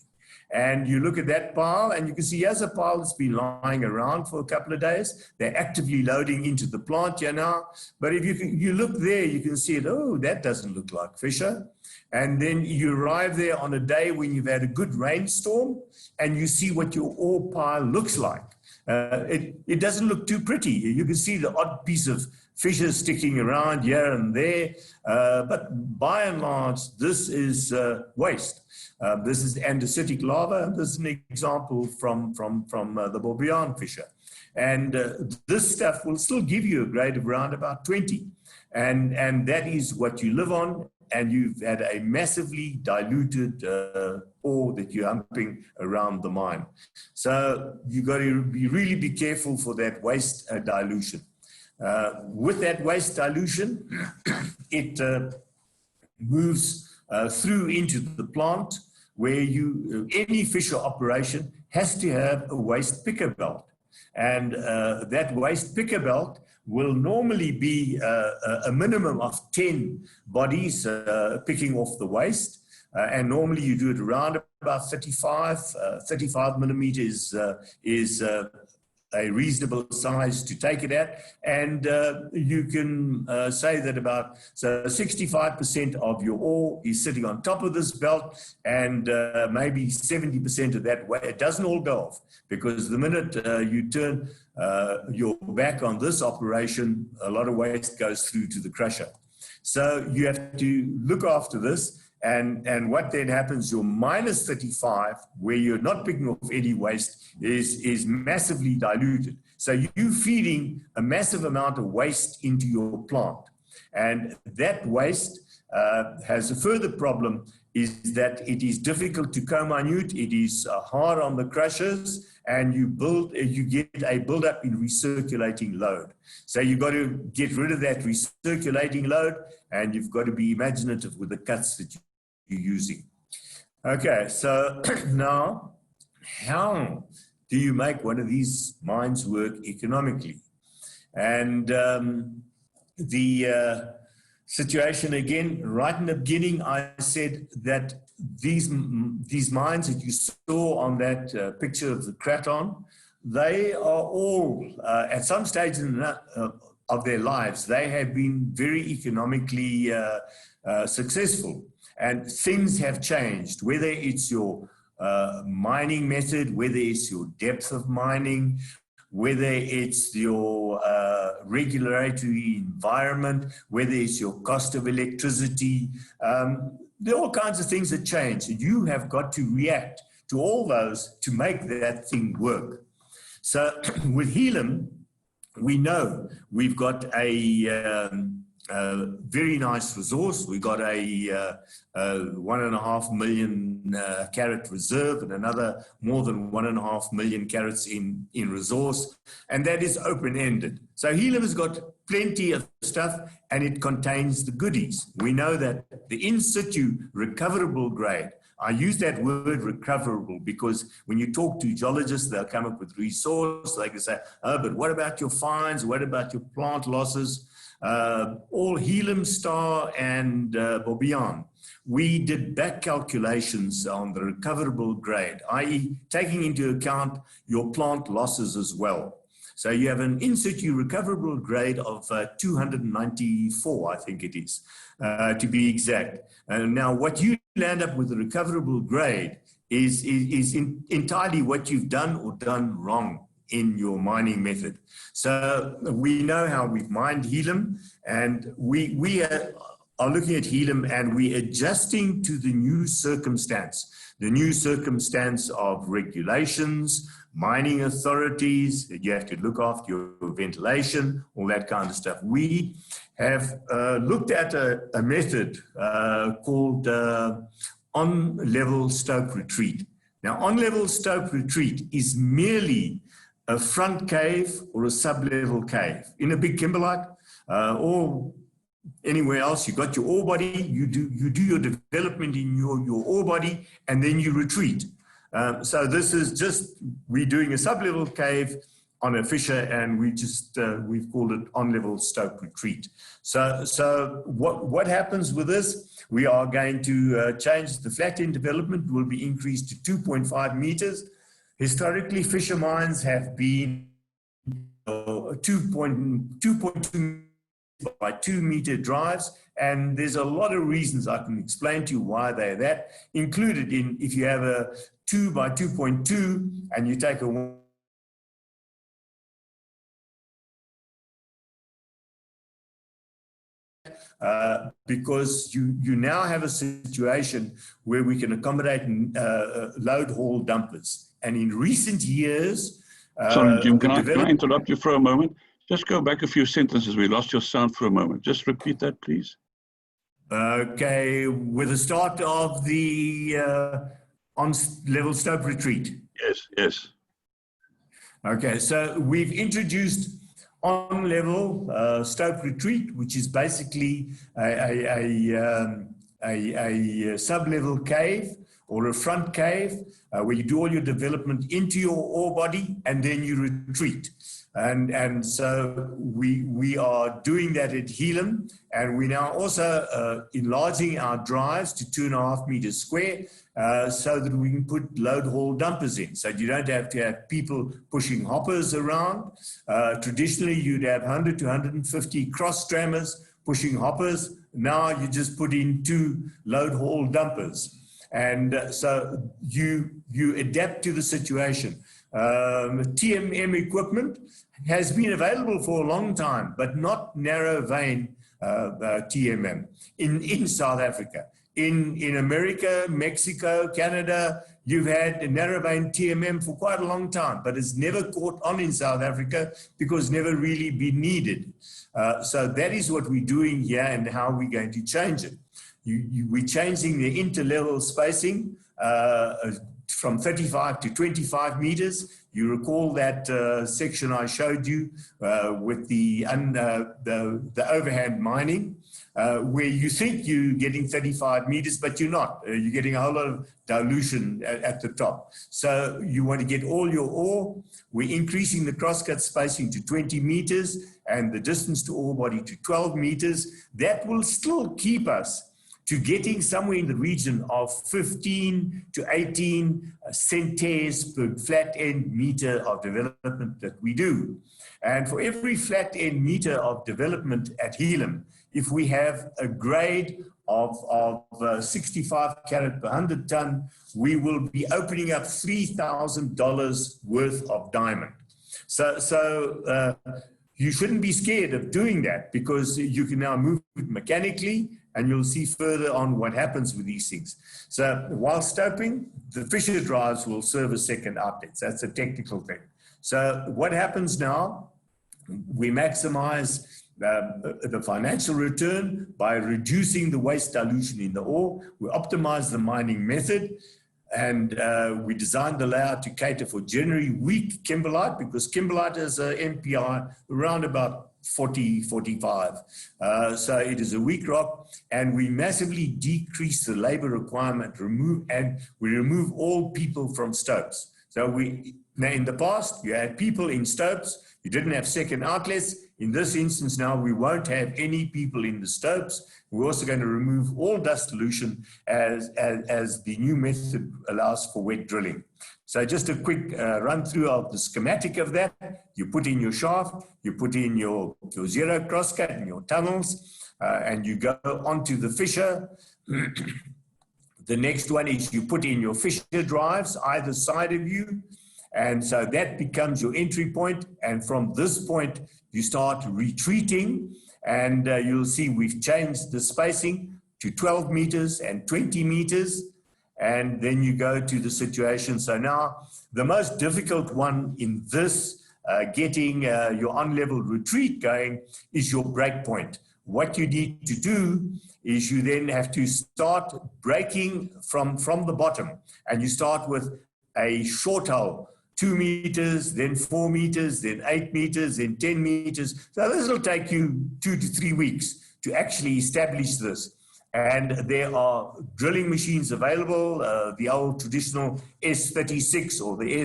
And you look at that pile, and you can see here's a pile that's been lying around for a couple of days. They're actively loading into the plant here now. But if you look there, you can see it. Oh, that doesn't look like fissure. And then you arrive there on a day when you've had a good rainstorm, and you see what your ore pile looks like. It doesn't look too pretty. You can see the odd piece of fissures sticking around here and there, but by and large, this is waste. This is andesitic lava, and this is an example from the Bourbion fissure. And this stuff will still give you a grade of around about 20. And that is what you live on, and you've had a massively diluted ore that you're humping around the mine. So you've got to really be careful for that waste dilution. With that waste dilution, it moves through into the plant, where any fissure operation has to have a waste picker belt. And that waste picker belt will normally be a minimum of 10 bodies picking off the waste. And normally you do it around about 35 millimeters is a reasonable size to take it at. And you can say that about 65% of your ore is sitting on top of this belt, and maybe 70% of that way. It doesn't all go off, because the minute you turn your back on this operation, a lot of waste goes through to the crusher. So you have to look after this. And what then happens, your minus 35, where you're not picking off any waste, is massively diluted. So you're feeding a massive amount of waste into your plant. And that waste has a further problem, is that it is difficult to co-minute, it is hard on the crushers, and you get a buildup in recirculating load. So you've got to get rid of that recirculating load, and you've got to be imaginative with the cuts that you're using. Okay, so now, how do you make one of these mines work economically? And the situation again, right in the beginning, I said that these mines that you saw on that picture of the Kraton, they are all, at some stage of their lives, they have been very economically successful. And things have changed, whether it's your mining method, whether it's your depth of mining, whether it's your regulatory environment, whether it's your cost of electricity. There are all kinds of things that change. And you have got to react to all those to make that thing work. So with Helam, we know we've got a very nice resource. We got a 1.5 million carat reserve, and another more than 1.5 million carats in resource, and that is open-ended. So Helam has got plenty of stuff, and it contains the goodies. We know that the in-situ recoverable grade, I use that word recoverable because when you talk to geologists, they'll come up with resource. They can say, oh, but what about your fines? What about your plant losses? All Helam, Star, and Bourbion, we did back calculations on the recoverable grade, i.e. taking into account your plant losses as well. So you have an in-situ recoverable grade of 294, I think it is, to be exact. Now, what you land up with the recoverable grade is entirely what you've done or done wrong in your mining method. So we know how we've mined Helam, and we are looking at Helam, and we're adjusting to the new circumstance of regulations, mining authorities, that you have to look after your ventilation, all that kind of stuff. We have looked at a method called on-level stope retreat. Now, on-level stope retreat is merely a front cave or a sub-level cave. In a big kimberlite or anywhere else, you got your ore body, you do your development in your ore body, and then you retreat. So this is just, we're doing a sub-level cave on a fissure, and we've called it on-level stope retreat. So what happens with this? We are going to change the flat end development, will be increased to 2.5 meters. Historically, fissure mines have been 2.2 by 2 meter drives, and there's a lot of reasons I can explain to you why they're that. Included in, if you have a 2 by 2.2 and you take a because you now have a situation where we can accommodate load haul dumpers. And in recent years, sorry, Jim, can I interrupt you for a moment? Just go back a few sentences. We lost your sound for a moment. Just repeat that, please. Okay, with the start of the on-level stope retreat. Yes, yes. Okay, so we've introduced on-level stope retreat, which is basically a sub-level cave or a front cave where you do all your development into your ore body and then you retreat. And so we are doing that at Helam, and we're now also enlarging our drives to 2.5 meters square so that we can put load haul dumpers in. So you don't have to have people pushing hoppers around. Traditionally, you'd have 100 to 150 cross strammers pushing hoppers. Now you just put in 2 load haul dumpers. And so you adapt to the situation. TMM equipment has been available for a long time, but not narrow vein TMM in South Africa. In America, Mexico, Canada, you've had narrow vein TMM for quite a long time, but it's never caught on in South Africa because it's never really been needed. So that is what we're doing here and how we're going to change it. We're changing the interlevel spacing from 35 to 25 meters. You recall that section I showed you with the overhand mining, where you think you're getting 35 meters, but you're not. You're getting a whole lot of dilution at the top. So you want to get all your ore. We're increasing the crosscut spacing to 20 meters and the distance to ore body to 12 meters. That will still keep us to getting somewhere in the region of 15 to 18 centaurs per flat end meter of development that we do. And for every flat end meter of development at Helam, if we have a grade of 65 carat per 100 ton, we will be opening up $3,000 worth of diamond. So you shouldn't be scared of doing that because you can now move it mechanically, and you'll see further on what happens with these things. So while stoping, the Fissure drives will serve as second outlets. That's a technical thing. So what happens now, we maximize the financial return by reducing the waste dilution in the ore. We optimize the mining method, and we designed the layout to cater for generally weak kimberlite, because kimberlite is an MPI around about 40, 45. So it is a weak rock, and we massively decrease the labor requirement, we remove all people from stopes. So now in the past, you had people in stopes, you didn't have second outlets. In this instance now, we won't have any people in the stopes. We're also going to remove all dust dilution as the new method allows for wet drilling. So just a quick run through of the schematic of that. You put in your shaft, you put in your zero crosscut and your tunnels, and you go onto the fissure. The next one is you put in your fissure drives either side of you. And so that becomes your entry point. And from this point, you start retreating. And you'll see we've changed the spacing to 12 meters and 20 meters. And then you go to the situation. So now the most difficult one in this, getting your on-level retreat going, is your break point. What you need to do is you then have to start breaking from the bottom. And you start with a short hole, 2 meters, then 4 meters, then 8 meters, then 10 meters. So this will take you 2 to 3 weeks to actually establish this. And there are drilling machines available, the old traditional S36 or the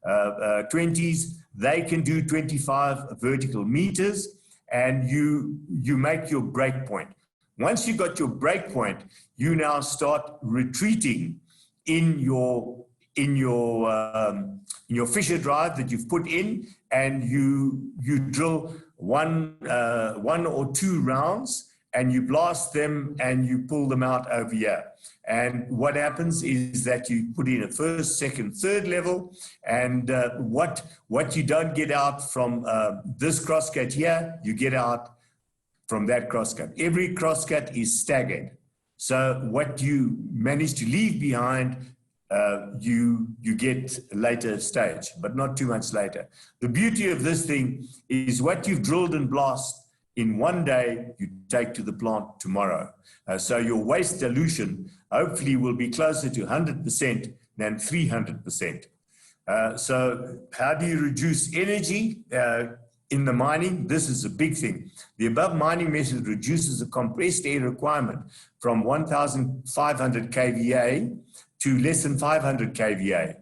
S20s. They can do 25 vertical meters, and you make your break point. Once you got your break point, you now start retreating in your fissure drive that you've put in, and you drill one or two rounds, and you blast them and you pull them out over here. And what happens is that you put in a first, second, third level, and what you don't get out from this crosscut here, you get out from that crosscut. Every crosscut is staggered. So what you manage to leave behind, you get later stage, but not too much later. The beauty of this thing is what you've drilled and blasted in one day, you take to the plant tomorrow. So your waste dilution hopefully will be closer to 100% than 300%. So how do you reduce energy in the mining? This is a big thing. The above mining method reduces the compressed air requirement from 1,500 kVA to less than 500 kVA.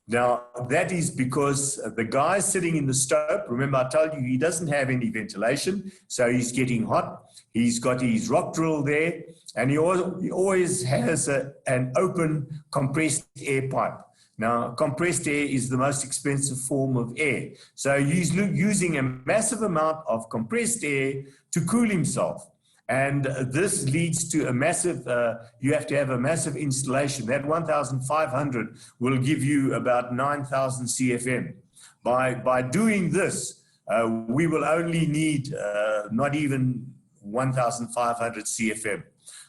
Now, that is because the guy sitting in the stope, remember I told you he doesn't have any ventilation, so he's getting hot. He's got his rock drill there, and he always has an open compressed air pipe. Now, compressed air is the most expensive form of air. So he's using a massive amount of compressed air to cool himself. And this leads to a massive, you have to have a massive installation. That 1,500 will give you about 9,000 CFM. By doing this, we will only need not even 1,500 CFM.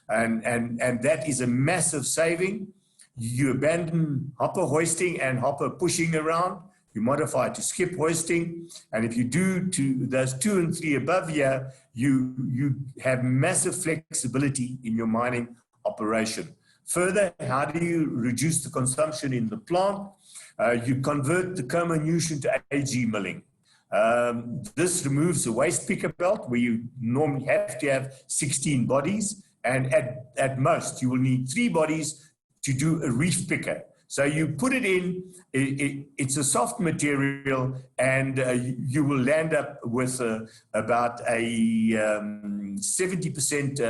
And that is a massive saving. You abandon hopper hoisting and hopper pushing around. You modify to skip hoisting. And if you do to those 2 and 3 above here, you have massive flexibility in your mining operation. Further, how do you reduce the consumption in the plant? You convert the comminution to AG milling. This removes the waste picker belt where you normally have to have 16 bodies. And at most, you will need 3 bodies to do a reef picker. So you put it in, it's a soft material, and you will land up with about a 70%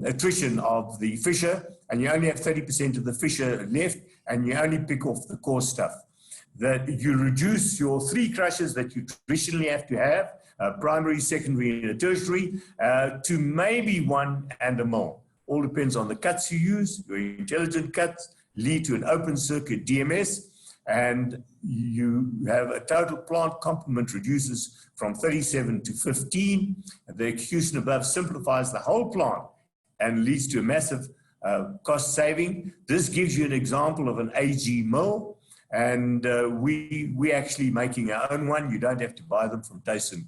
attrition of the fissure, and you only have 30% of the fissure left, and you only pick off the coarse stuff. That you reduce your 3 crushers that you traditionally have to have, primary, secondary, and a tertiary, to maybe 1 and a mill. All depends on the cuts you use. Your intelligent cuts lead to an open circuit DMS, and you have a total plant complement reduces from 37 to 15. The execution above simplifies the whole plant and leads to a massive cost saving. This gives you an example of an AG mill, and we're actually making our own one. You don't have to buy them from Davidson.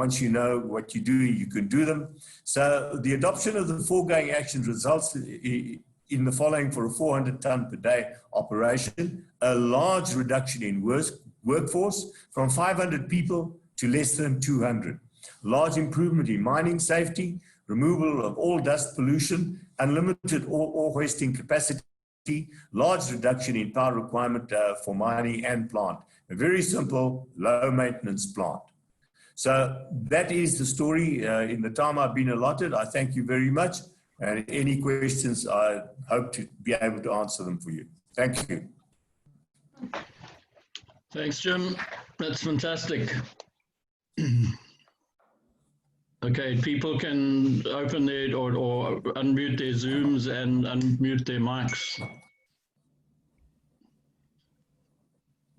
Once you know what you're doing, you can do them. So the adoption of the foregoing action results in the following: for a 400 ton per day operation, a large reduction in workforce from 500 people to less than 200. Large improvement in mining safety, removal of all dust pollution, unlimited ore hoisting capacity, large reduction in power requirement for mining and plant. A very simple, low maintenance plant. So that is the story in the time I've been allotted. I thank you very much. And any questions, I hope to be able to answer them for you. Thank you. Thanks, Jim. That's fantastic. Okay, people can open their or unmute their Zooms and unmute their mics.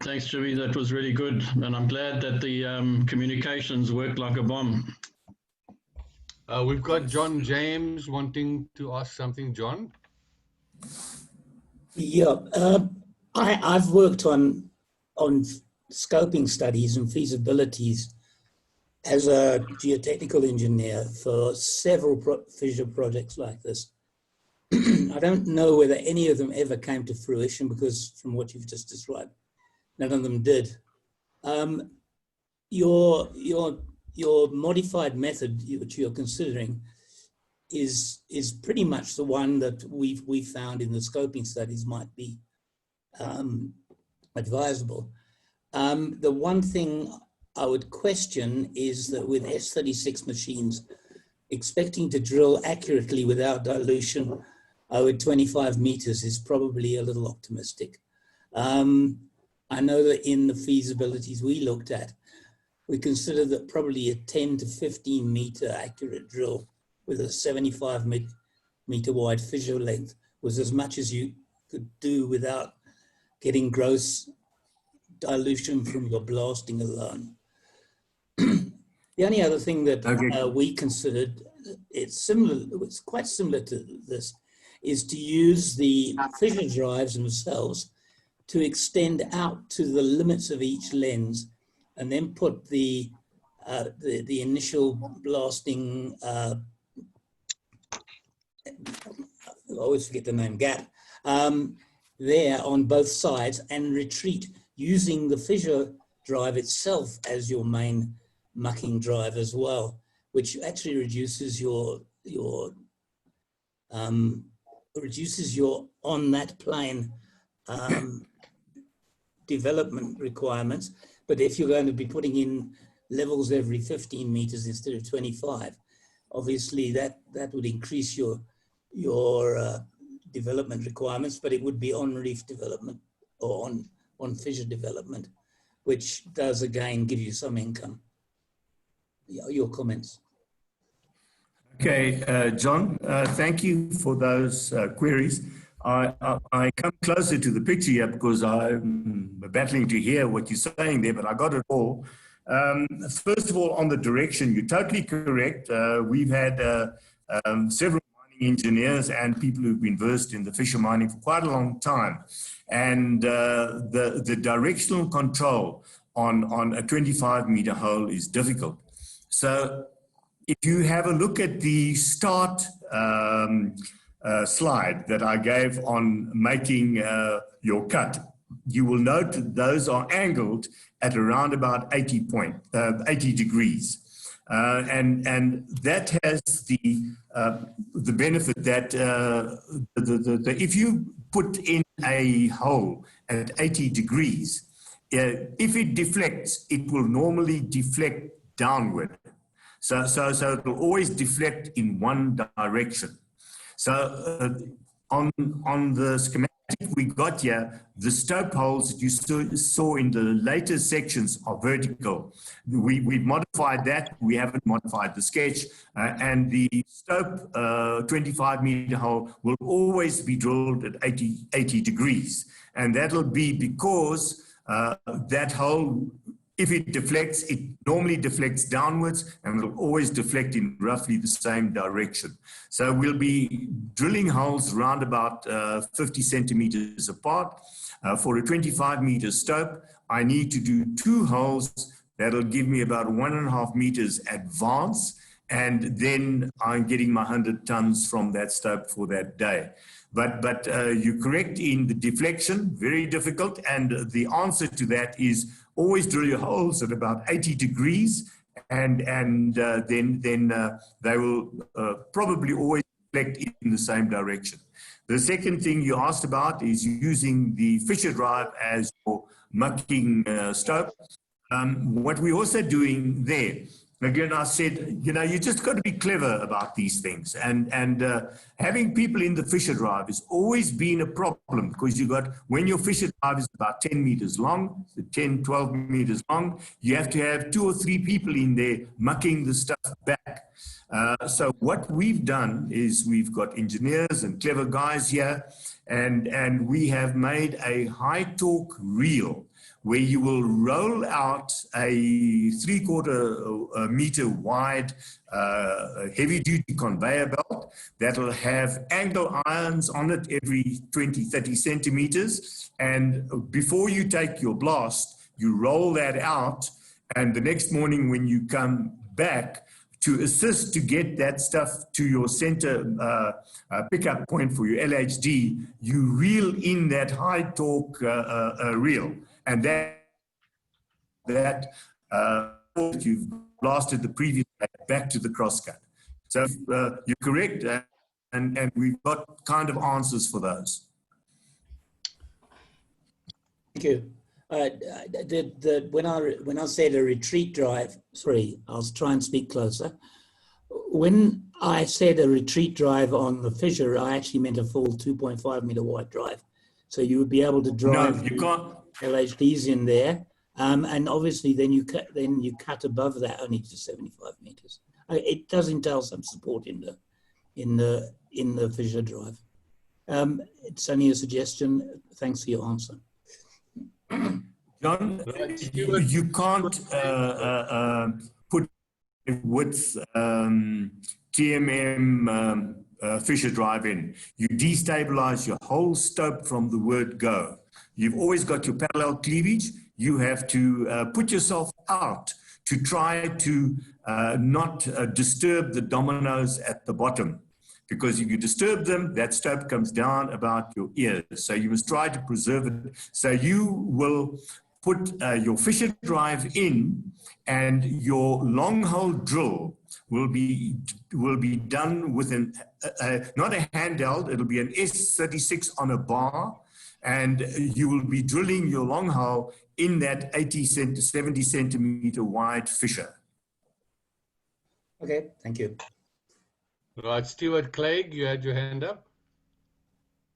Thanks, Jimmy. That was really good. And I'm glad that the communications worked like a bomb. We've got John James wanting to ask something. John? Yeah, I've worked on scoping studies and feasibilities as a geotechnical engineer for several fissure projects like this. I don't know whether any of them ever came to fruition, because from what you've just described, none of them did. Your modified method, which you're considering, is pretty much the one that we've found in the scoping studies might be advisable. The one thing I would question is that with S36 machines, expecting to drill accurately without dilution over 25 meters is probably a little optimistic. I know that in the feasibilities we looked at, we considered that probably a 10 to 15 meter accurate drill with a 75 meter wide fissure length was as much as you could do without getting gross dilution from your blasting alone. The The only other thing that Okay. we considered, it's quite similar to this, is to use the fissure drives themselves to extend out to the limits of each lens, and then put the initial blasting, I always forget the name, gap, there on both sides, and retreat using the fissure drive itself as your main mucking drive as well, which actually reduces your on that plane development requirements. But if you're going to be putting in levels every 15 meters instead of 25, obviously that would increase your development requirements, but it would be on reef development or on fissure development, which does again give you some income. Your comments. Okay, John, thank you for those queries. I come closer to the picture here because I'm battling to hear what you're saying there, but I got it all. First of all, on the direction, you're totally correct. We've had several mining engineers and people who've been versed in the fissure mining for quite a long time. And the directional control on a 25-meter hole is difficult. So if you have a look at the start slide that I gave on making your cut, you will note that those are angled at around about 80 degrees. And that has the benefit that if you put in a hole at 80 degrees, if it deflects, it will normally deflect downward. So it will always deflect in one direction. So on the schematic we got here, the stope holes that you saw in the later sections are vertical. We've modified that. We haven't modified the sketch. And the stope 25-meter hole will always be drilled at 80 degrees. And that'll be because that hole, if it deflects, it normally deflects downwards and it'll always deflect in roughly the same direction. So we'll be drilling holes around about 50 centimeters apart. For a 25-meter stope, I need to do 2 holes. That'll give me about 1.5 meters advance. And then I'm getting my 100 tons from that stope for that day. But you're correct in the deflection, very difficult. And the answer to that is always drill your holes at about 80 degrees, and then they will probably always deflect in the same direction. The second thing you asked about is using the fissure drive as your mucking stope. What we're also doing there, again, I said, you know, you just got to be clever about these things. And having people in the fissure drive has always been a problem, because you got, when your fissure drive is about 10 meters long, 10, 12 meters long, you have to have 2 or 3 people in there mucking the stuff back. So what we've done is we've got engineers and clever guys here, and we have made a high torque reel where you will roll out a 3/4 meter wide heavy duty conveyor belt that'll have angle irons on it every 20, 30 centimeters. And before you take your blast, you roll that out. And the next morning when you come back to assist to get that stuff to your center pickup point for your LHD, you reel in that high torque reel. And you've blasted the previous back to the crosscut. So you're correct, and we've got kind of answers for those. Thank you. When I said a retreat drive, sorry, I'll try and speak closer. When I said a retreat drive on the fissure, I actually meant a full 2.5 meter wide drive. So you would be able to drive. No, you can't. LHDs in there, and obviously then you cut above that only to 75 meters. It does entail some support in the fissure drive. It's only a suggestion. Thanks for your answer. John, you can't put with TMM Fissure drive-in. You destabilize your whole stope from the word go. You've always got your parallel cleavage. You have to put yourself out to try to not disturb the dominoes at the bottom. Because if you disturb them, that stope comes down about your ears. So you must try to preserve it. So you will put your fissure drive in, and your long hole drill will be done with not a handheld, it'll be an S36 on a bar, and you will be drilling your long hole in that 70 centimeter wide fissure. Okay, thank you. Right, Stuart Clegg, you had your hand up.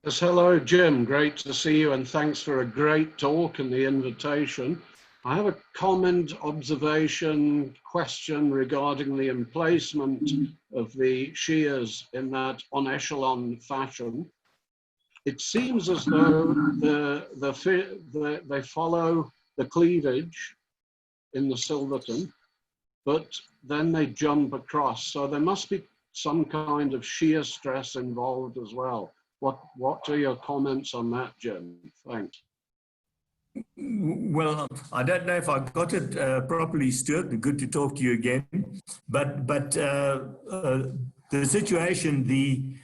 Yes, hello, Jim. Great to see you, and thanks for a great talk and the invitation. I have a comment, observation, question regarding the emplacement of the shears in that on echelon fashion. It seems as though they follow the cleavage in the Silverton, but then they jump across. So there must be some kind of shear stress involved as well. What are your comments on that, Jim? Thanks. Well, I don't know if I got it properly, Stuart. Good to talk to you again. But the situation, the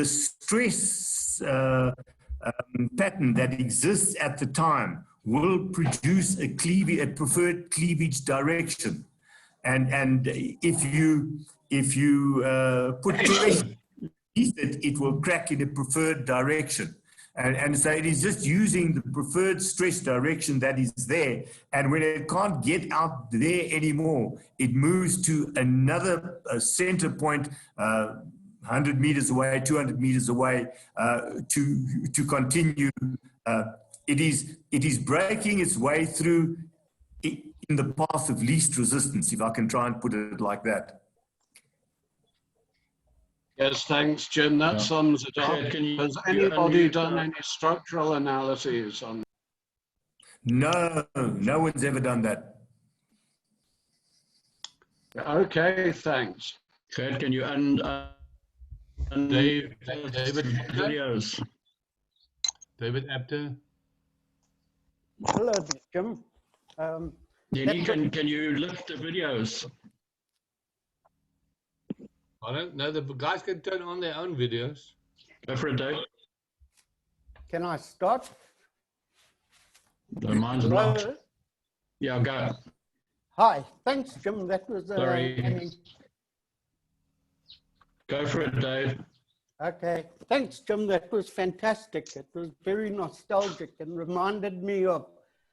stress pattern that exists at the time will produce a preferred cleavage direction, and if you put pressure, it will crack in a preferred direction. And so it is just using the preferred stress direction that is there. And when it can't get out there anymore, it moves to another center point, 100 meters away, 200 meters away, to continue. It is breaking its way through in the path of least resistance, if I can try and put it like that. Yes, thanks, Jim. That sums it up. Has anybody done any structural analyses on? No, no one's ever done that. Okay, thanks. Fred, can you David videos? David Apter. Hello, Jim. Denny, can you lift the videos? I don't know. The guys can turn on their own videos. Go for it, Dave. Can I start? No, mine's not. Yeah, go. Hi, thanks, Jim. That was Sorry. Go for it, Dave. okay. Thanks, Jim. That was fantastic. It was very nostalgic and reminded me of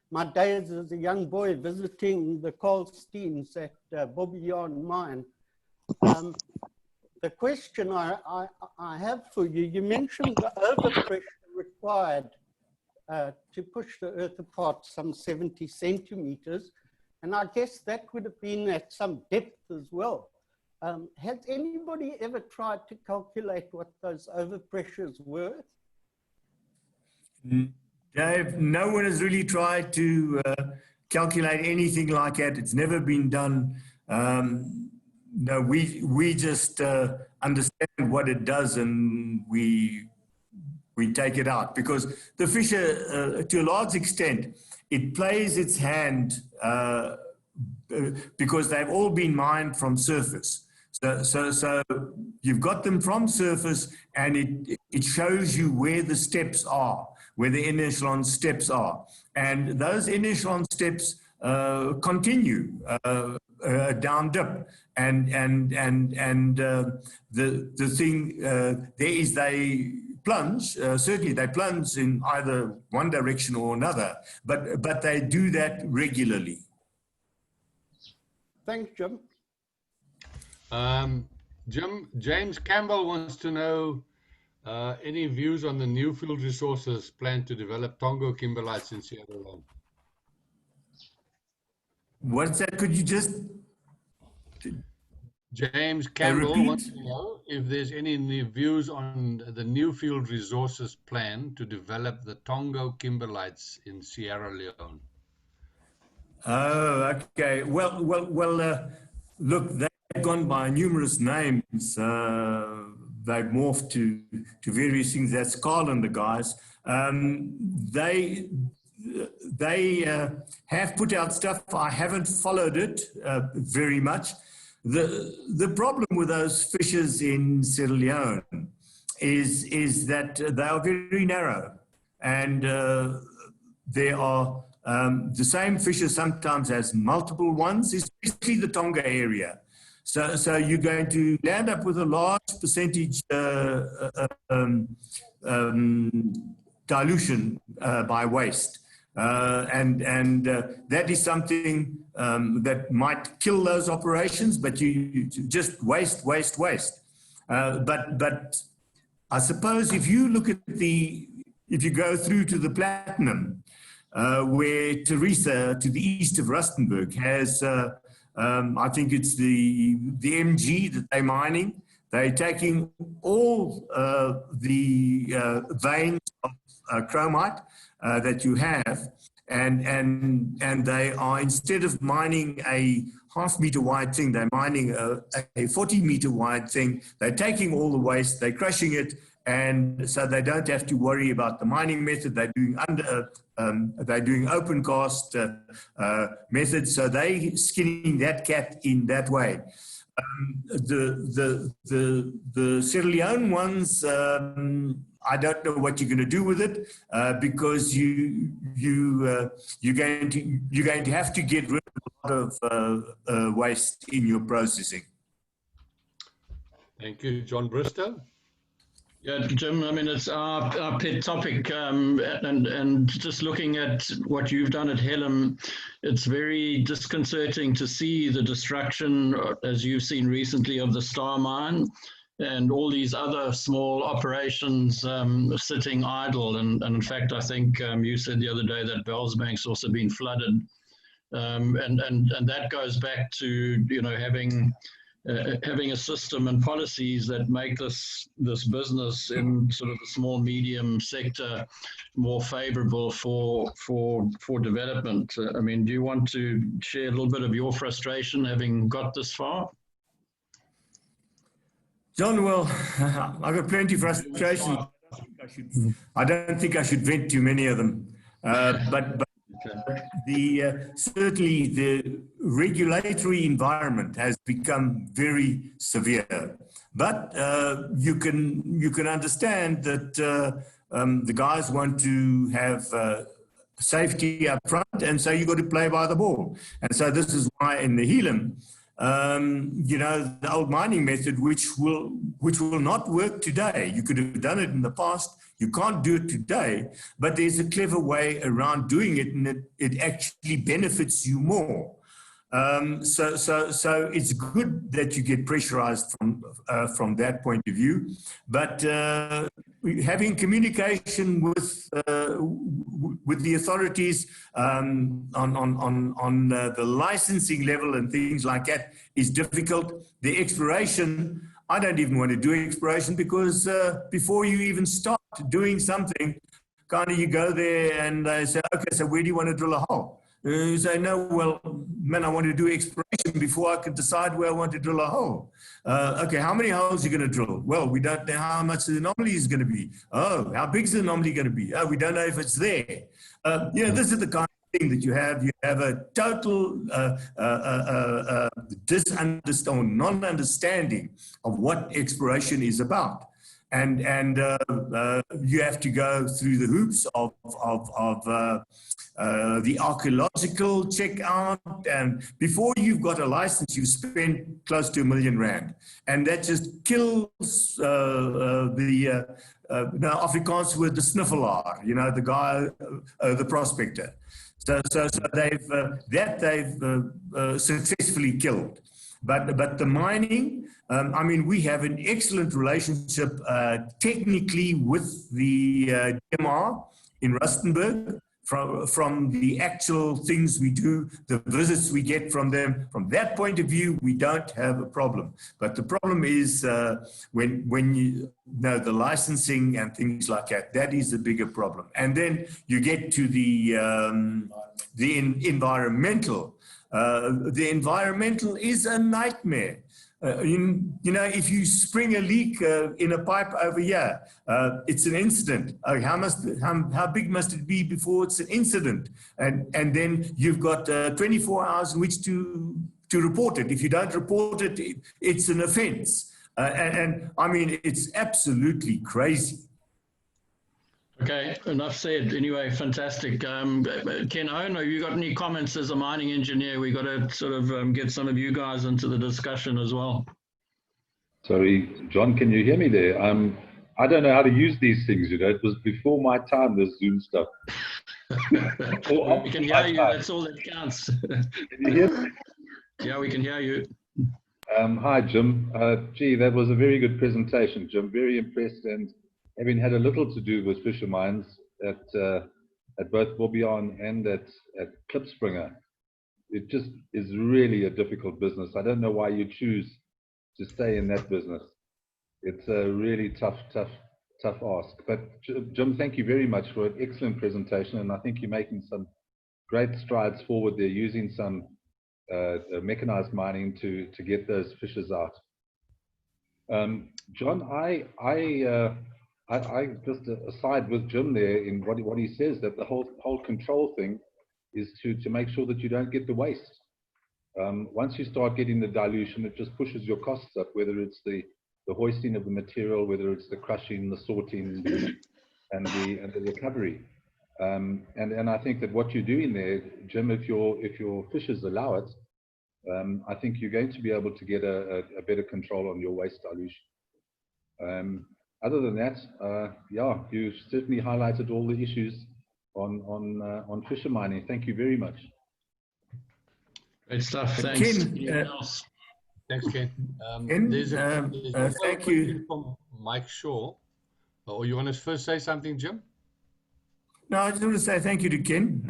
my days as a young boy visiting the Colsteins at Bobbejaan Mine. The question I have for you, you mentioned the overpressure required to push the earth apart some 70 centimeters, and I guess that would have been at some depth as well. Has anybody ever tried to calculate what those overpressures were? Dave, no one has really tried to calculate anything like that. It's never been done. No, we just understand what it does, and we take it out, because the fissure, to a large extent, it plays its hand because they've all been mined from surface. So you've got them from surface, and it shows you where the steps are, where the in echelon steps are, and those in echelon steps continue down dip, and the thing there is they plunge. Certainly they plunge in either one direction or another, but they do that regularly. Thanks, Jim. James Campbell wants to know any views on the Newfield Resources plan to develop Tongo kimberlites in Sierra Leone. What's that? Could you just... James Campbell wants to know if there's any views on the Newfield Resources plan to develop the Tongo kimberlites in Sierra Leone. Oh, okay. Well. Look, they've gone by numerous names. They've morphed to various things. That's Carl and the guys. They have put out stuff. I haven't followed it very much. The problem with those fissures in Sierra Leone is that they are very narrow, and there are the same fissure sometimes has multiple ones, especially the Tonga area. So you're going to land up with a large percentage dilution by waste. And that is something that might kill those operations, but you just waste. But I suppose if you look at if you go through to the platinum, where Teresa to the east of Rustenburg has, I think it's the MG that they're mining. They're taking all the veins of chromite that you have, and they are, instead of mining a half-meter wide thing, they're mining a 40-meter wide thing. They're taking all the waste, they're crushing it, and so they don't have to worry about the mining method. They're doing open cast methods, so they skinning that cat in that way. The Sierra Leone ones, I don't know what you're going to do with it, because you're going to have to get rid of a lot of waste in your processing. Thank you, John Bristow. Yeah, Jim, I mean, it's our pet topic, and just looking at what you've done at Helam, it's very disconcerting to see the destruction, as you've seen recently, of the Star Mine and all these other small operations sitting idle. And in fact, I think you said the other day that Bellsbank's also been flooded. And that goes back to, you know, having a system and policies that make this business in sort of the small medium sector more favorable for development. I mean, do you want to share a little bit of your frustration having got this far? John, well, I've got plenty of frustration. I don't think I should vent too many of them, but certainly the regulatory environment has become very severe. But you can understand that the guys want to have safety up front, and so you've got to play by the ball. And so this is why in the Helam, you know, the old mining method, which will not work today. You could have done it in the past. You can't do it today, but there's a clever way around doing it, and it actually benefits you more. So it's good that you get pressurized from that point of view, but having communication with the authorities on the licensing level and things like that is difficult. The exploration, I don't even want to do exploration, because before you even start doing something, kind of you go there and they say, okay, so where do you want to drill a hole? You say, no, well, man, I want to do exploration before I can decide where I want to drill a hole. Okay, how many holes are you going to drill? Well, we don't know how much the anomaly is going to be. Oh, how big is the anomaly going to be? Oh, we don't know if it's there. You know, this is the kind of thing that you have. You have a total non-understanding of what exploration is about. And you have to go through the hoops of the archaeological checkout, and before you've got a license, you've spent close to R1 million, and that just kills the Afrikaans with the sniffelaar, you know, the guy, the prospector. So they've successfully killed. But the mining, I mean, we have an excellent relationship technically with the DMR in Rustenburg. from the actual things we do, the visits we get from them. From that point of view, we don't have a problem. But the problem is when you know the licensing and things like that. That is the bigger problem. And then you get to the environmental. The environmental is a nightmare. You know, if you spring a leak in a pipe over here, it's an incident. How big must it be before it's an incident? And then you've got 24 hours in which to report it. If you don't report it, it's an offense. And I mean, it's absolutely crazy. Okay, enough said. Anyway, fantastic. Ken Owen, have you got any comments as a mining engineer? We got to sort of get some of you guys into the discussion as well. Sorry, John, can you hear me there? I don't know how to use these things, you know. It was before my time, this Zoom stuff. We can hear you, that's all that counts. Can you hear me? Yeah, we can hear you. Hi, Jim. Gee, that was a very good presentation, Jim. Very impressed, and having had a little to do with Fissure mines at both Bobbejaan and at Klipspringer, it just is really a difficult business. I don't know why you choose to stay in that business. It's a really tough ask. But Jim, thank you very much for an excellent presentation, and I think you're making some great strides forward there, using some mechanized mining to get those fissures out. John, I just aside with Jim there in what he says, that the whole control thing is to make sure that you don't get the waste. Once you start getting the dilution, it just pushes your costs up, whether it's the hoisting of the material, whether it's the crushing, the sorting, and the recovery. And I think that what you're doing there, Jim, if your fissures allow it, I think you're going to be able to get a better control on your waste dilution. Other than that, yeah, you certainly highlighted all the issues on fissure mining. Thank you very much. Great stuff. Thanks. Ken, Thanks, Ken. Ken, thank you. From Mike Shaw. Or you want to first say something, Jim? No, I just want to say thank you to Ken.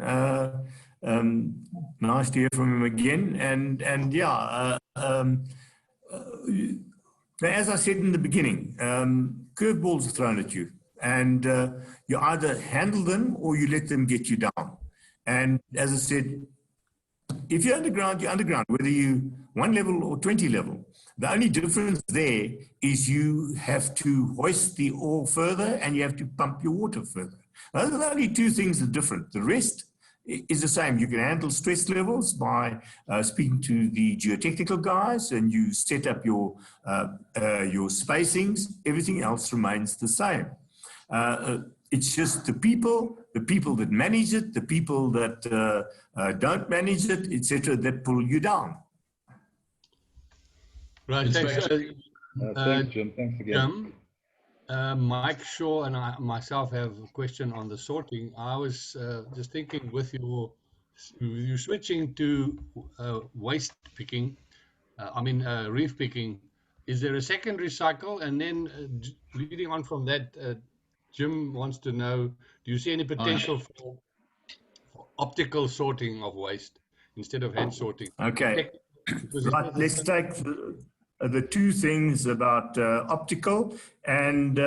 Nice to hear from him again. And yeah, as I said in the beginning, curveballs are thrown at you, and you either handle them or you let them get you down. And as I said, if you're underground, you're underground, whether you 1 level or 20 level. The only difference there is you have to hoist the ore further and you have to pump your water further. Those are the only two things that are different. The rest is the same. You can handle stress levels by speaking to the geotechnical guys, and you set up your spacings. Everything else remains the same. It's just the people that manage it, the people that don't manage it, etc., that pull you down. Right, thanks. Thanks, Jim. Thanks again. Jim, Mike Shaw and I myself have a question on the sorting. I was just thinking, with you switching to waste picking, reef picking, is there a secondary cycle? And then leading on from that, Jim wants to know, do you see any potential for optical sorting of waste instead of hand sorting? Okay, right, let's take the two things about optical and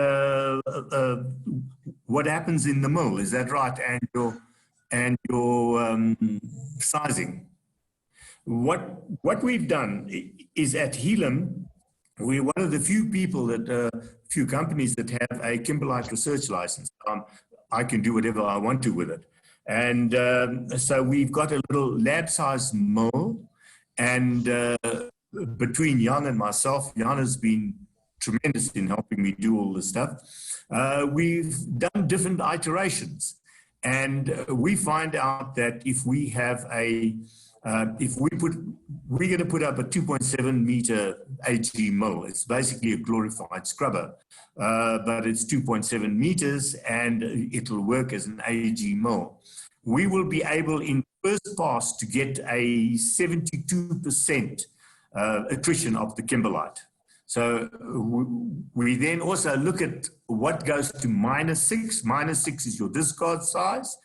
what happens in the mill. Is that right? And your sizing. What we've done is at Helam, we're one of the few people few companies that have a kimberlite research license. I can do whatever I want to with it. And so we've got a little lab-sized mill, and between Jan and myself, Jan has been tremendous in helping me do all this stuff. We've done different iterations, and we find out that if we have we're going to put up a 2.7 meter AG mill. It's basically a glorified scrubber, but it's 2.7 meters and it'll work as an AG mill. We will be able in first pass to get a 72% attrition of the kimberlite. So we then also look at what goes to -6. -6 is your discard size.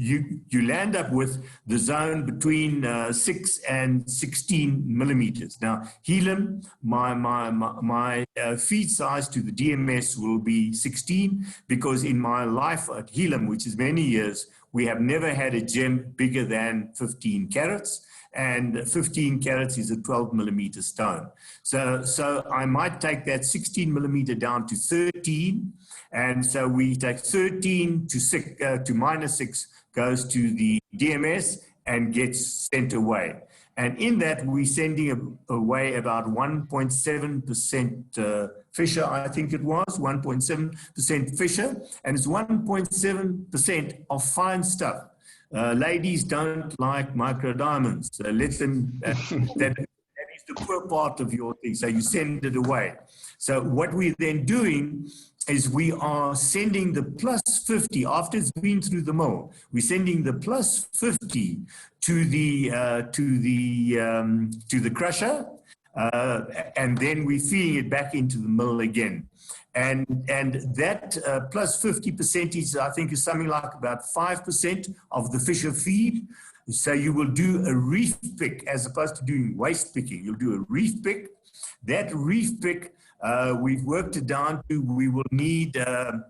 you land up with the zone between 6 and 16 millimeters. Now, Helam, my feed size to the DMS will be 16, because in my life at Helam, which is many years, we have never had a gem bigger than 15 carats. And 15 carats is a 12 millimeter stone. So I might take that 16 millimeter down to 13. And so we take 13 to minus 6 goes to the DMS and gets sent away. And in that, we're sending away about 1.7% Fissure, I think it was, 1.7% Fissure, and it's 1.7% of fine stuff. Ladies don't like micro diamonds. So let them, that is the poor part of your thing. So you send it away. So what we're then doing is we are sending the plus 50 after it's been through the mill. We're sending the plus 50 to the crusher, and then we're feeding it back into the mill again. And that plus 50 percentage, I think, is something like about 5% of the Fissure feed. So you will do a reef pick as opposed to doing waste picking. You'll do a reef pick. That reef pick, we've worked it down to, we will need a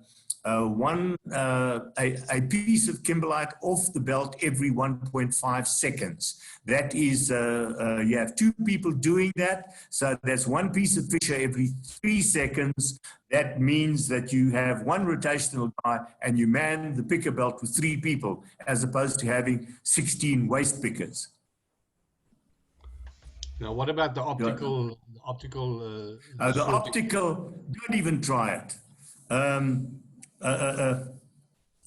piece of kimberlite off the belt every 1.5 seconds. That is, you have 2 people doing that. So that's 1 piece of Fissure every 3 seconds. That means that you have 1 rotational guy and you man the picker belt with 3 people, as opposed to having 16 waste pickers. Now, what about the optical? The optical, don't even try it.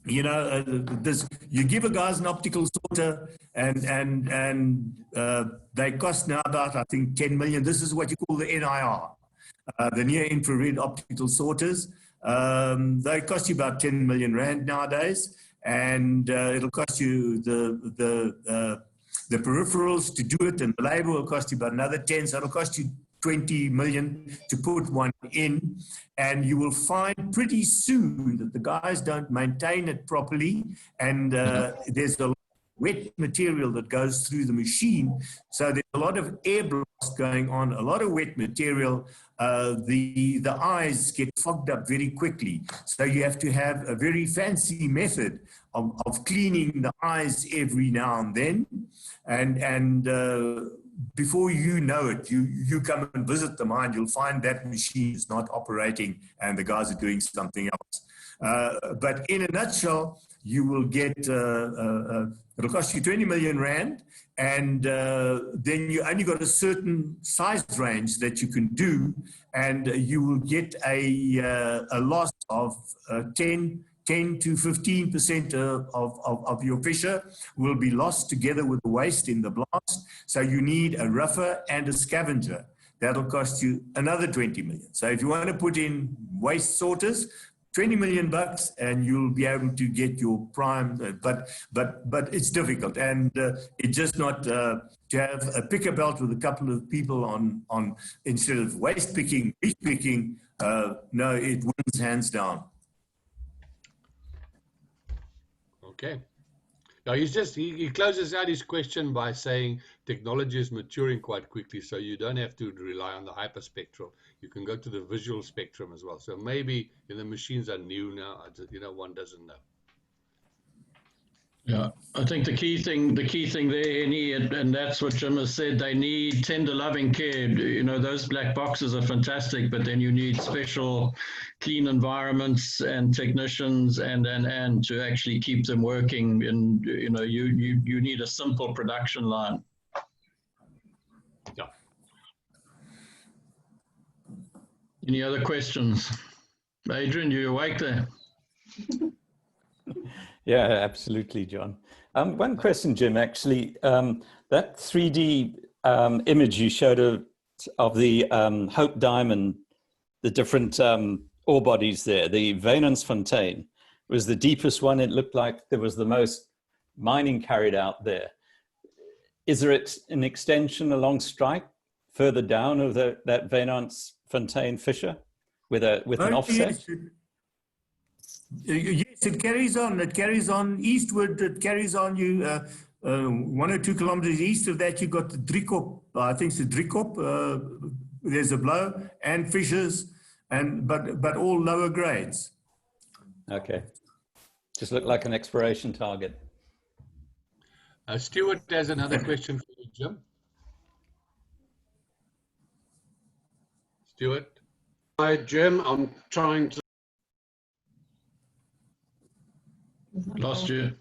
You know, you give a guys an optical sorter, and they cost now about, I think, 10 million. This is what you call the NIR, the near infrared optical sorters. They cost you about 10 million rand nowadays, and it'll cost you the peripherals to do it, and the labor will cost you about another 10, so it'll cost you 20 million to put one in, and you will find pretty soon that the guys don't maintain it properly, and there's a lot of wet material that goes through the machine, so there's a lot of air blast going on, a lot of wet material. The eyes get fogged up very quickly, so you have to have a very fancy method of cleaning the eyes every now and then, and before you know it, you come and visit the mine, you'll find that machine is not operating and the guys are doing something else. But in a nutshell, you will get, it'll cost you 20 million rand, and then you only got a certain size range that you can do, and you will get a loss of 10 to 15% of your Fissure will be lost together with the waste in the blast. So you need a rougher and a scavenger. That'll cost you another 20 million. So if you want to put in waste sorters, 20 million bucks, and you'll be able to get your prime. But it's difficult, and it's just not to have a picker belt with a couple of people on instead of waste picking, reef picking. No, it wins hands down. Okay. Now he closes out his question by saying technology is maturing quite quickly, so you don't have to rely on the hyperspectral. You can go to the visual spectrum as well. So maybe the machines are new now. One doesn't know. Yeah, I think the key thing there, and that's what Jim has said, they need tender loving care. Those black boxes are fantastic, but then you need special clean environments and technicians and to actually keep them working. And, you need a simple production line. Yeah. Any other questions? Adrian, you awake there? Yeah, absolutely, John. One question, Jim, actually, that 3D image you showed of the Hope Diamond, the different ore bodies there, the Venensfontein was the deepest one. It looked like there was the most mining carried out there. Is there an extension along strike further down of that Venensfontein fissure with an offset? Yes, it carries on. It carries on eastward. It carries on. You 1 or 2 kilometers east of that, you got the Driekop. I think it's the Driekop. There's a blow and fissures, but all lower grades. Okay, just looked like an exploration target. Stuart has another question for you, Jim. Stuart. Hi, Jim. I'm trying to. Lost you.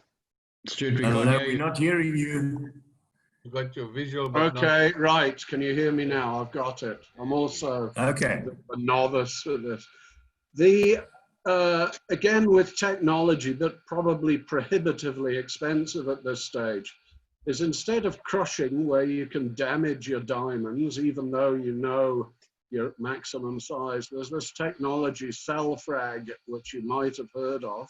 Stuart, we No, can't hear we're you. not hearing you. You got your visual. But Okay, right. Can you hear me now? I've got it. I'm also Okay. a novice with this. The again with technology, but probably prohibitively expensive at this stage, is instead of crushing where you can damage your diamonds, even though you know your maximum size, there's this technology, cell frag, which you might have heard of.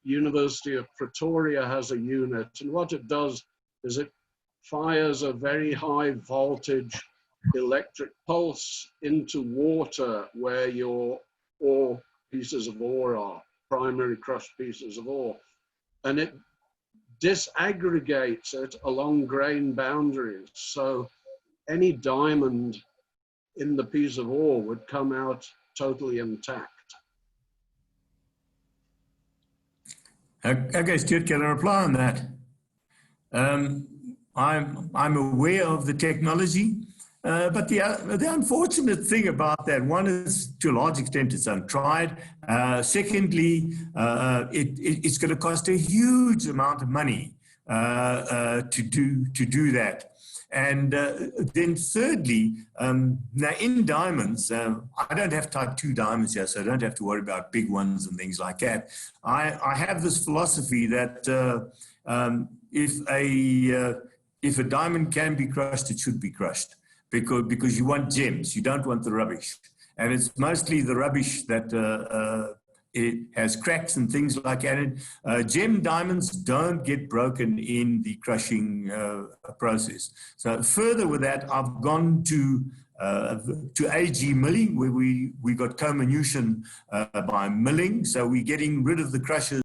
University of Pretoria has a unit, and what it does is it fires a very high voltage electric pulse into water where your ore, pieces of ore are, primary crushed pieces of ore, and it disaggregates it along grain boundaries. So any diamond in the piece of ore would come out totally intact. Okay, Stuart, can I reply on that? I'm aware of the technology, but the unfortunate thing about that, one is to a large extent it's untried. Secondly, it's going to cost a huge amount of money to do that. And then thirdly, now in diamonds, I don't have type 2 diamonds here, so I don't have to worry about big ones and things like that. I have this philosophy that if a diamond can be crushed, it should be crushed, because you want gems, you don't want the rubbish. And it's mostly the rubbish that it has cracks and things like that. Gem diamonds don't get broken in the crushing process. So further with that, I've gone to AG milling, where we got comminution by milling. So we're getting rid of the crushers